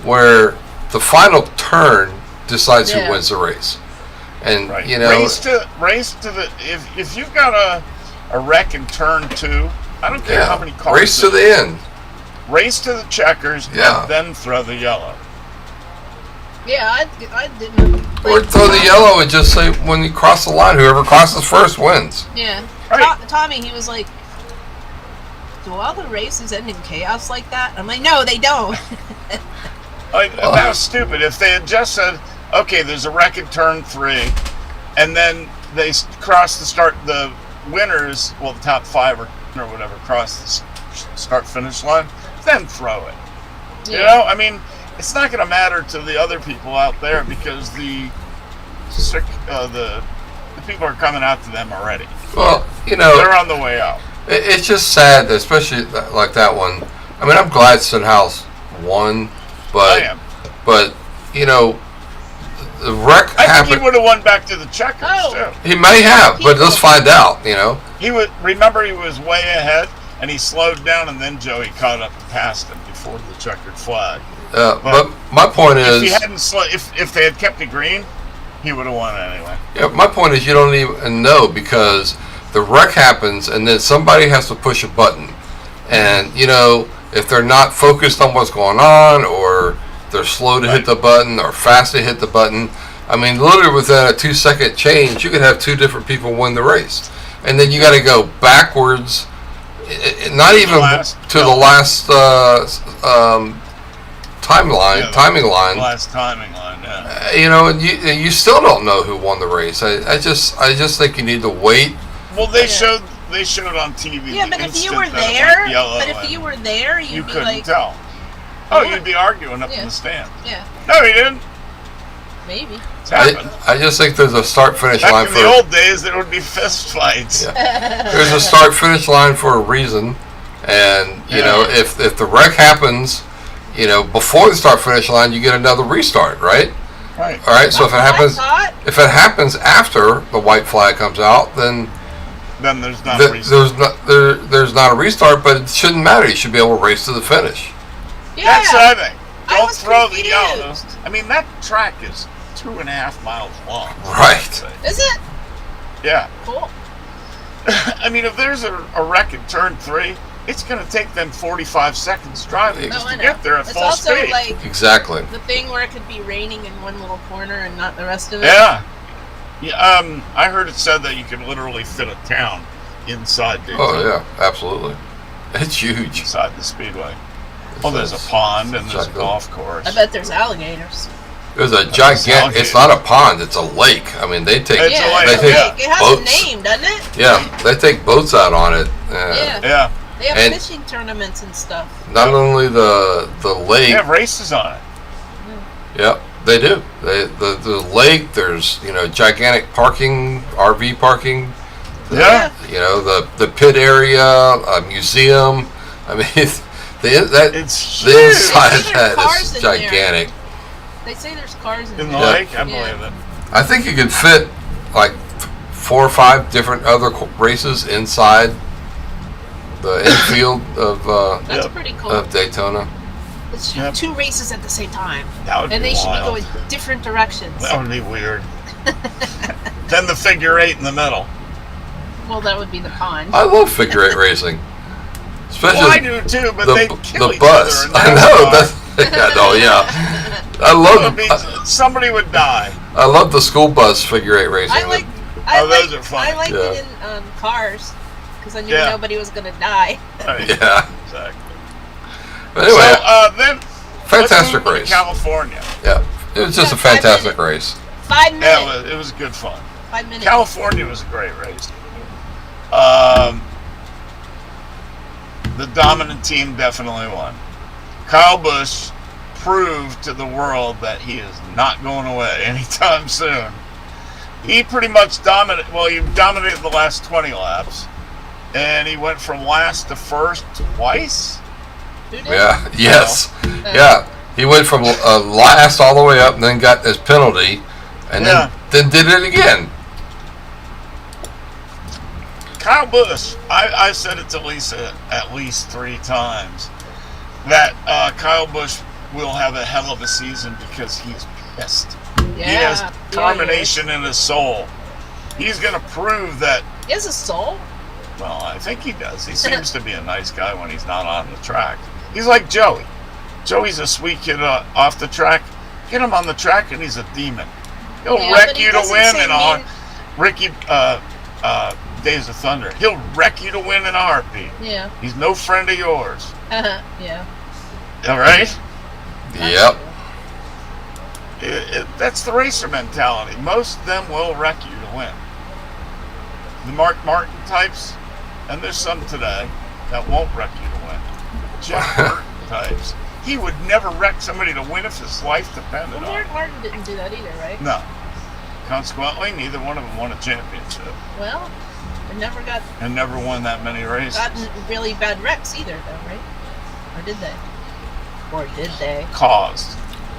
B: where the final turn decides
C: Yeah.
B: who wins the race. And,
A: Right.
B: Race
A: race to the if you've got a wreck in turn 2, I don't care how many cars.
B: race to the end.
A: Race to the checkers,
B: Yeah.
A: and then throw the yellow.
C: Yeah, I didn't.
B: Or throw the yellow and just say, when you cross the line, whoever crosses first wins.
C: Yeah.
A: Right.
C: Tommy, he was like, "Do all the races end in chaos like that?" I'm like, "No, they don't."
A: That was stupid. If they had just said, okay, there's a wreck at turn 3, and then they cross the winners, well, the top 5 or whatever, cross the start-finish line, then throw it.
C: Yeah.
A: You know, I mean, it's not going to matter to the other people out there because the people are coming out to them already.
B: Well, you know,
A: They're on the way out.
B: it's just sad, especially like that one. I mean, I'm glad Stenhouse won,
A: I am.
B: but you know, the wreck
A: I think
B: happened.
A: he would have won back to the checkers,
C: Oh.
A: too.
B: He may have, but let's find out. You know,
A: Remember, he was way ahead, and he slowed down, and then Joey caught up and passed him before the checkered flag.
B: but my point
A: If he
B: is,
A: hadn't if they had kept it green, he would have won anyway.
B: yeah, my point is, you don't even know because the wreck happens, and then somebody has to push a button, and you know, if they're not focused on what's going on, or they're slow to hit the button or fast to hit the button. I mean, literally within a 2-second change, you could have 2 different people win the race, and then you got to go backwards, not even to the last timing line.
A: Last timing line, yeah.
B: You know, and you still don't know who won the race. I just think you need to wait.
A: Well, they showed on TV.
C: Yeah,
A: the
C: but if you
A: instant
C: were
A: that it
C: there,
A: went yellow and
C: you'd
A: you
C: be
A: couldn't
C: like,
A: tell. Oh,
C: Yeah.
A: you'd be arguing up
C: Yeah.
A: in the stand.
C: yeah,
A: No, he didn't.
C: maybe.
A: It's happened.
B: I just think there's a start-finish line
A: Back in
B: for
A: the old days, there would be fist fights.
B: Yeah. There's a start-finish line for a reason, and you know, if the wreck happens, you know, before the start-finish line, you get another restart, right?
A: Right.
B: All right. So if it happens,
C: I thought,
B: if it happens after the white flag comes out, then
A: Then there's not a reason.
B: there's not a restart, but it shouldn't matter. You should be able to race to the finish.
C: yeah,
A: That's what I think.
C: I
A: Don't
C: was
A: throw the
C: confused.
A: yellows. I mean, that track is 2.5 miles long.
B: Right.
C: Is it?
A: Yeah.
C: Cool.
A: I mean, if there's a wreck in turn 3, it's going to take them 45 seconds driving
B: No,
A: just
C: I
A: to
C: know.
A: get there at
C: It's
A: full
C: also
A: speed.
C: like
B: Exactly.
C: the thing where it could be raining in one little corner and not the rest of it.
A: Yeah. I heard it said that you can literally fit a town inside Daytona.
B: Oh yeah, absolutely. It's huge.
A: Inside the speedway. Well, there's a pond and there's a golf course.
C: I bet there's alligators.
B: There's a gigantic. It's not a pond. It's a lake. I mean, they take.
A: It's a
C: yeah,
A: lake,
C: it's a
B: They
C: lake.
B: take
C: It has
B: boats.
C: a name, doesn't it?
B: Yeah, they take boats out on it.
C: Yeah.
A: Yeah.
C: They have
B: And-
C: fishing tournaments and stuff.
B: Not only the
A: They
B: lake.
A: have races on it.
B: Yep, they do. The lake. There's gigantic parking, RV parking.
A: Yeah.
B: You know the pit area, a museum. I mean,
A: It's
B: the
A: huge.
B: inside
C: They say
B: of
C: there's
B: that
C: cars
B: is
C: in there.
B: gigantic.
C: They say there's cars in
A: In the
C: there.
A: lake, I
C: Yeah.
A: believe it.
B: I think you could fit like 4 or 5 different other races inside the infield of
C: That's
A: Yep.
C: pretty cool.
B: Daytona.
C: Let's
A: Yep.
C: have 2 races at the same time,
A: That would
C: and
A: be
C: they should
A: wild.
C: be going different directions.
A: That would be weird. Then the figure 8 in the middle.
C: Well, that would be the pond.
B: I love figure 8 racing, especially
A: Well, I do too, but they kill
B: the
A: each
B: bus.
A: other. in
B: I know.
A: NASCAR.
B: That's yeah, no, yeah. I
A: It
B: love
A: would be- somebody would die.
B: I love the school bus figure 8 racing.
C: I like.
A: Oh, those are fun.
C: I liked
B: Yeah.
C: it in Cars because I knew
A: Yeah.
C: nobody was gonna die.
A: Right.
B: Yeah.
A: Exactly.
B: But anyway,
A: So then,
B: fantastic
A: let's move to
B: race.
A: California.
B: Yeah, it was just a
C: Yeah, 5
B: fantastic
C: minutes.
B: race.
C: 5 minutes.
A: Yeah, it was good fun.
C: 5 minutes.
A: California was a great race. The dominant team definitely won. Kyle Busch proved to the world that he is not going away anytime soon. He pretty much dominated. Well, he dominated the last 20 laps, and he went from last to first twice.
C: Who did?
B: Yeah. Yes.
C: Uh,
B: Yeah. He went from last all the way up, and then got his penalty, and
A: Yeah.
B: then did it again.
A: Kyle Busch, I said it to Lisa at least 3 times, that Kyle Busch will have a hell of a season because he's pissed.
C: Yeah.
A: He has
C: Yeah,
A: determination in his soul. He's going to prove that,
C: He has a soul.
A: well, I think he does. He seems to be a nice guy when he's not on the track. He's like Joey. Joey's a sweet kid off the track. Get him on the track and he's a demon. He'll
C: Yeah,
A: wreck
C: but he
A: you to
C: doesn't
A: win
C: say
A: in a
C: mean-
A: Ricky Days of Thunder. He'll wreck you to win in a heartbeat.
C: Yeah.
A: He's no friend of yours.
C: Yeah.
A: All right?
B: Yep.
A: That's the racer mentality. Most of them will wreck you to win. The Mark Martin types, and there's some today that won't wreck you to win. Jeff Burton types. He would never wreck somebody to win if his life depended
C: Well,
A: on
C: Mark
A: it.
C: Martin didn't do that either, right?
A: No. Consequently, neither one of them won a championship
C: Well, they never
A: and never won that many races.
C: gotten really bad wrecks either, though, right? Or did they? Or did they?
A: Caused.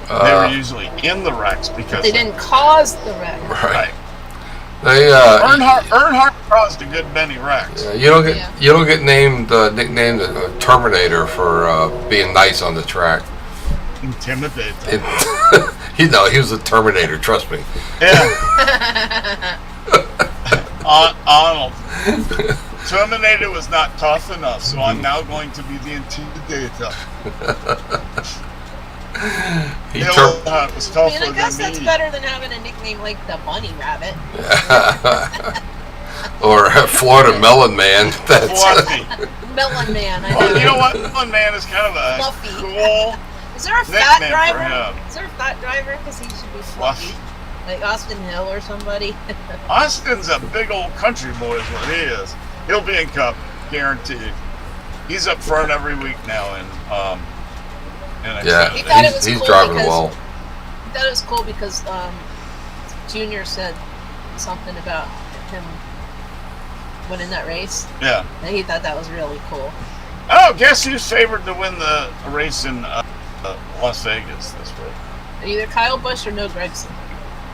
A: They were usually in the wrecks because
C: They didn't cause the wreck.
B: Right.
A: Right.
B: They
A: Earnhardt caused a good many wrecks.
B: you don't get nicknamed Terminator for being nice on the track.
A: Intimidate them.
B: He was a Terminator. Trust me.
A: Yeah. Arnold. Terminator was not tough enough, so I'm now going to be the intimidator. Earnhardt was
C: I
A: tougher
C: mean, I guess
A: than
C: that's
A: me.
C: better than having a nickname like the Bunny Rabbit.
B: Or Florida Melon Man. That's
A: Fluffy.
C: Melon Man, I know.
A: Well, you know what? Melon Man is kind of a
C: Fluffy.
A: cool
C: Is there a fat
A: nickname for
C: driver?
A: him.
C: Is there a fat driver? Because he should be fluffy.
A: Fluffy.
C: Like Austin Hill or somebody.
A: Austin's a big old country boy is what he is. He'll be in Cup, guaranteed. He's up front every week now in
B: yeah.
C: He thought it was
B: He's
C: cool
B: driving
C: because-
B: well.
C: I thought it was cool because Junior said something about him winning that race.
A: Yeah.
C: And he thought that was really cool.
A: Oh, guess who's favored to win the race in Las Vegas this week?
C: Either Kyle Busch or No Gregson.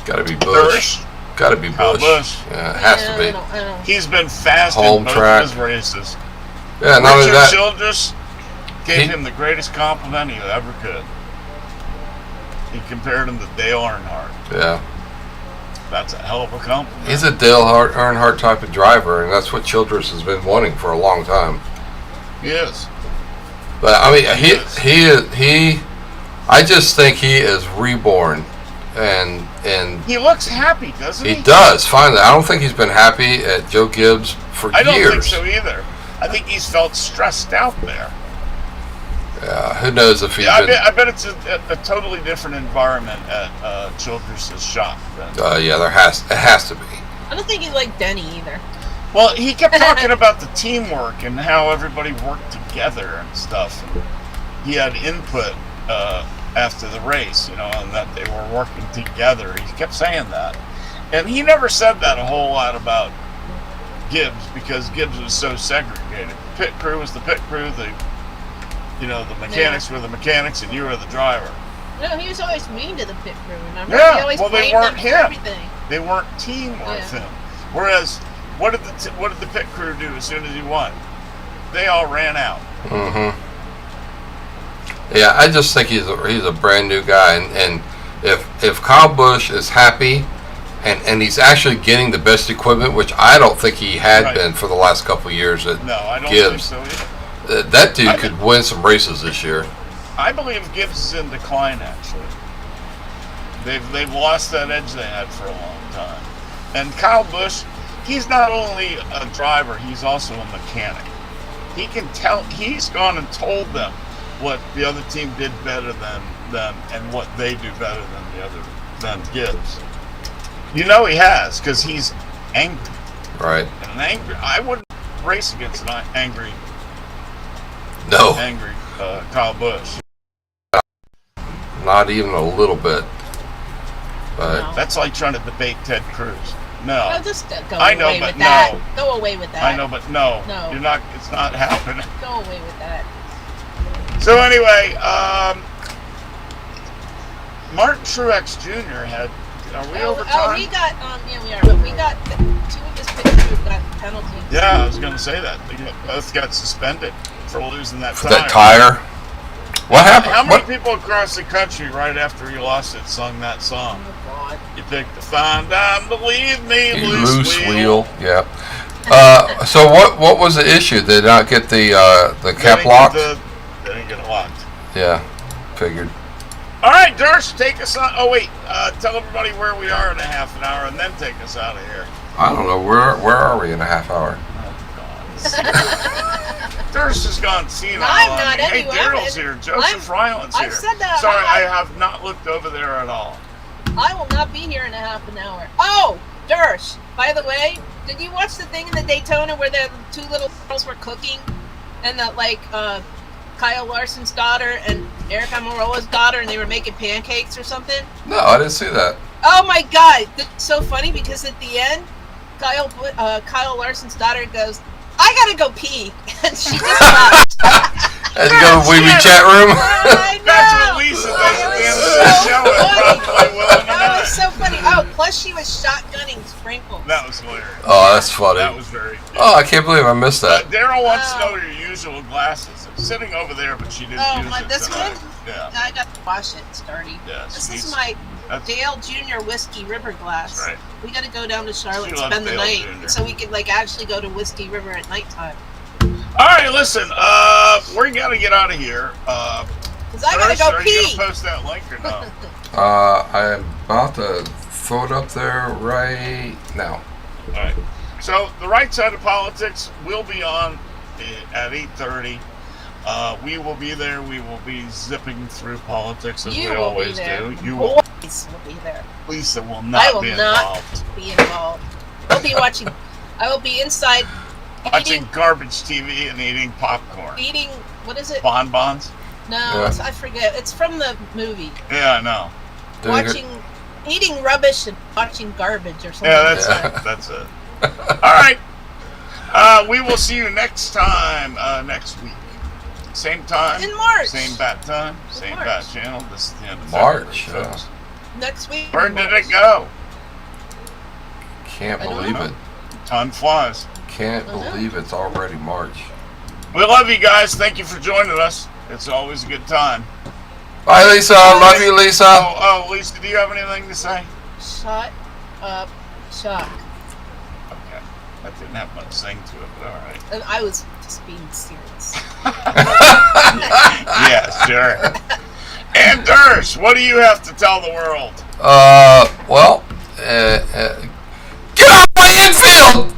B: Got to be Bush.
A: Busch.
B: Got to be
A: Kyle
B: Bush.
A: Busch.
B: Yeah, it has to
C: I
B: be.
C: don't.
A: He's been fast
B: Home
A: in both
B: track.
A: of his races.
B: Yeah, not only
A: Richard
B: that.
A: Childress gave
B: He-
A: him the greatest compliment he ever could. He compared him to Dale Earnhardt.
B: Yeah.
A: That's a hell of a compliment.
B: He's a Dale Earnhardt type of driver, and that's what Childress has been wanting for a long time.
A: He is.
B: But I mean, he I just think he is reborn, and
A: He looks happy, doesn't he?
B: he does finally. I don't think he's been happy at Joe Gibbs for
A: I don't
B: years.
A: think so either. I think he's felt stressed out there.
B: Yeah, who knows if he's
A: Yeah,
B: been.
A: I bet it's a totally different environment at Childress' shop. Than,
B: Yeah, it has to be.
C: I don't think he liked Denny either.
A: well, he kept talking about the teamwork and how everybody worked together and stuff. And he had input after the race, and that they were working together. He kept saying that. And he never said that a whole lot about Gibbs because Gibbs was so segregated. The pit crew was the pit crew, the mechanics were the mechanics, and you were the driver.
C: No, he was always mean to the pit crew, remember?
A: Yeah,
C: He always
A: well, they
C: blamed
A: weren't
C: them for
A: him.
C: everything.
A: They weren't team with
C: Yeah.
A: him. Whereas, what did the pit crew do as soon as he won? They all ran out.
B: Mm-hmm. Yeah, I just think he's a brand new guy, and if Kyle Busch is happy, and he's actually getting the best equipment, which I don't think he had
A: Right.
B: been for the last couple of years at
A: No, I don't
B: Gibbs.
A: think so either.
B: That dude could win some races this year.
A: I believe Gibbs is in decline. Actually, they've lost that edge they had for a long time. And Kyle Busch, he's not only a driver; he's also a mechanic. He can tell. He's gone and told them what the other team did better than them and what they do better than Gibbs. He has because he's angry.
B: Right.
A: And I wouldn't race against an angry
B: No,
A: Kyle Busch.
B: not even a little bit. But
C: No.
A: That's like trying to debate Ted Cruz. No.
C: Oh, just go
A: I know,
C: away
A: but
C: with that.
A: no.
C: Go away with that.
A: I know, but no.
C: No.
A: You're not. It's not happening.
C: Go away with that.
A: So anyway, Martin Truex Jr. had. Are we over time?
C: we got yeah, we are. But we got two of his pit crew got penalties.
A: Yeah, I was going to say that. They both got suspended for losing that
B: for
A: tire.
B: that tire, what happened?
A: How many
B: What?
A: people across the country right after he lost it sung that song?
C: Oh God.
A: You picked the fine dime, believe me,
B: Loose wheel. Yeah. So what was the issue? Did not get the cap locked?
A: They didn't get it locked.
B: Yeah, figured.
A: All right, Durst, take us on. Oh wait, tell everybody where we are in a half an hour, and then take us out of here.
B: I don't know where are we in a half hour?
A: Durst has gone senile.
C: I'm
A: on
C: not
A: me. Hey,
C: anywhere.
A: Daryl's here. Joseph Ryland's here.
C: I've said that.
A: Sorry, I have not looked over there at all.
C: I will not be here in a half an hour. Oh, Dersh, by the way, did you watch the thing in the Daytona where the two little girls were cooking? And that, Kyle Larson's daughter and Erica Morola's daughter, and they were making pancakes or something?
B: No, I didn't see that.
C: Oh my God, that's so funny because at the end, Kyle Larson's daughter goes, "I gotta go pee," and she just left.
B: Had you go to Weeby chat room?
C: I know.
A: That's what Lisa does at the end of the
C: so
A: show. It probably will in a
C: That
A: minute.
C: was so funny. Oh, plus she was shotgunning sprinkles.
A: That was hilarious.
B: Oh, that's funny.
A: That was very cute.
B: Oh, I can't believe I missed that.
A: Daryl wants to
C: Wow.
A: know your usual glasses. It's sitting over there, but she didn't
C: Oh,
A: use
C: my,
A: it
C: this
A: tonight.
C: one?
A: Yeah.
C: I got to wash it, Starty.
A: Yeah,
C: This
A: she's-
C: is my
A: that's-
C: Dale Jr. Whiskey River glass.
A: That's right.
C: We got to go down to Charlotte
A: She
C: and
A: loves
C: spend the
A: Dale
C: night
A: Jr.
C: so we could actually go to Whiskey River at nighttime.
A: All right, listen. We got to get out of here.
C: Because I got to
A: Darsh,
C: go
A: are you
C: pee.
A: gonna post that link or no?
B: I am about to throw it up there right now.
A: All right. So the right side of politics will be on at 8:30. We will be there. We will be zipping through politics as
C: You
A: we
C: will
A: always
C: be there.
A: do. You will.
C: Boys will be there.
A: Lisa will
C: I
A: not
C: will
A: be
C: not
A: involved.
C: be involved. I'll be watching. I will be inside
A: Watching garbage TV and eating popcorn.
C: eating. What is it?
A: Bonbons?
C: No,
B: Yeah.
C: I forget. It's from the movie.
A: Yeah, I know.
C: Eating rubbish and watching garbage or something.
A: Yeah, that's
B: Yeah.
A: it. That's it. All right. We will see you next time, next week. Same time.
C: In March.
A: Same bat time.
C: In
A: Same
C: March.
A: bat channel. This is the end of
B: March,
A: February, folks.
C: Next week.
A: Where did it go?
B: Can't
C: I don't
B: believe
C: know.
B: it.
A: Time flies.
B: Can't
C: I know.
B: believe it's already March.
A: We love you guys. Thank you for joining us. It's always a good time.
B: Bye, Lisa. Love you, Lisa.
A: Oh, Lisa, do you have anything to say?
C: Shut up, Chuck.
A: Okay. That didn't have much sing to it, but all right.
C: And I was just being serious.
A: Yeah, sure. And Dersh, what do you have to tell the world?
B: Get off my infield!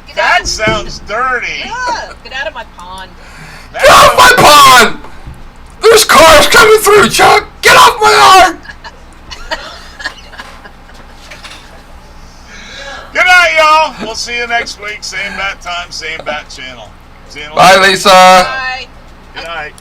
C: Get
A: That
C: out,
A: sounds dirty.
C: get out of my pond.
B: Get off my pond! There's cars coming through, Chuck! Get off my yard!
A: Good night, y'all. We'll see you next week. Same bat time, same bat channel. See you later.
B: Bye, Lisa.
C: Bye.
A: Good night.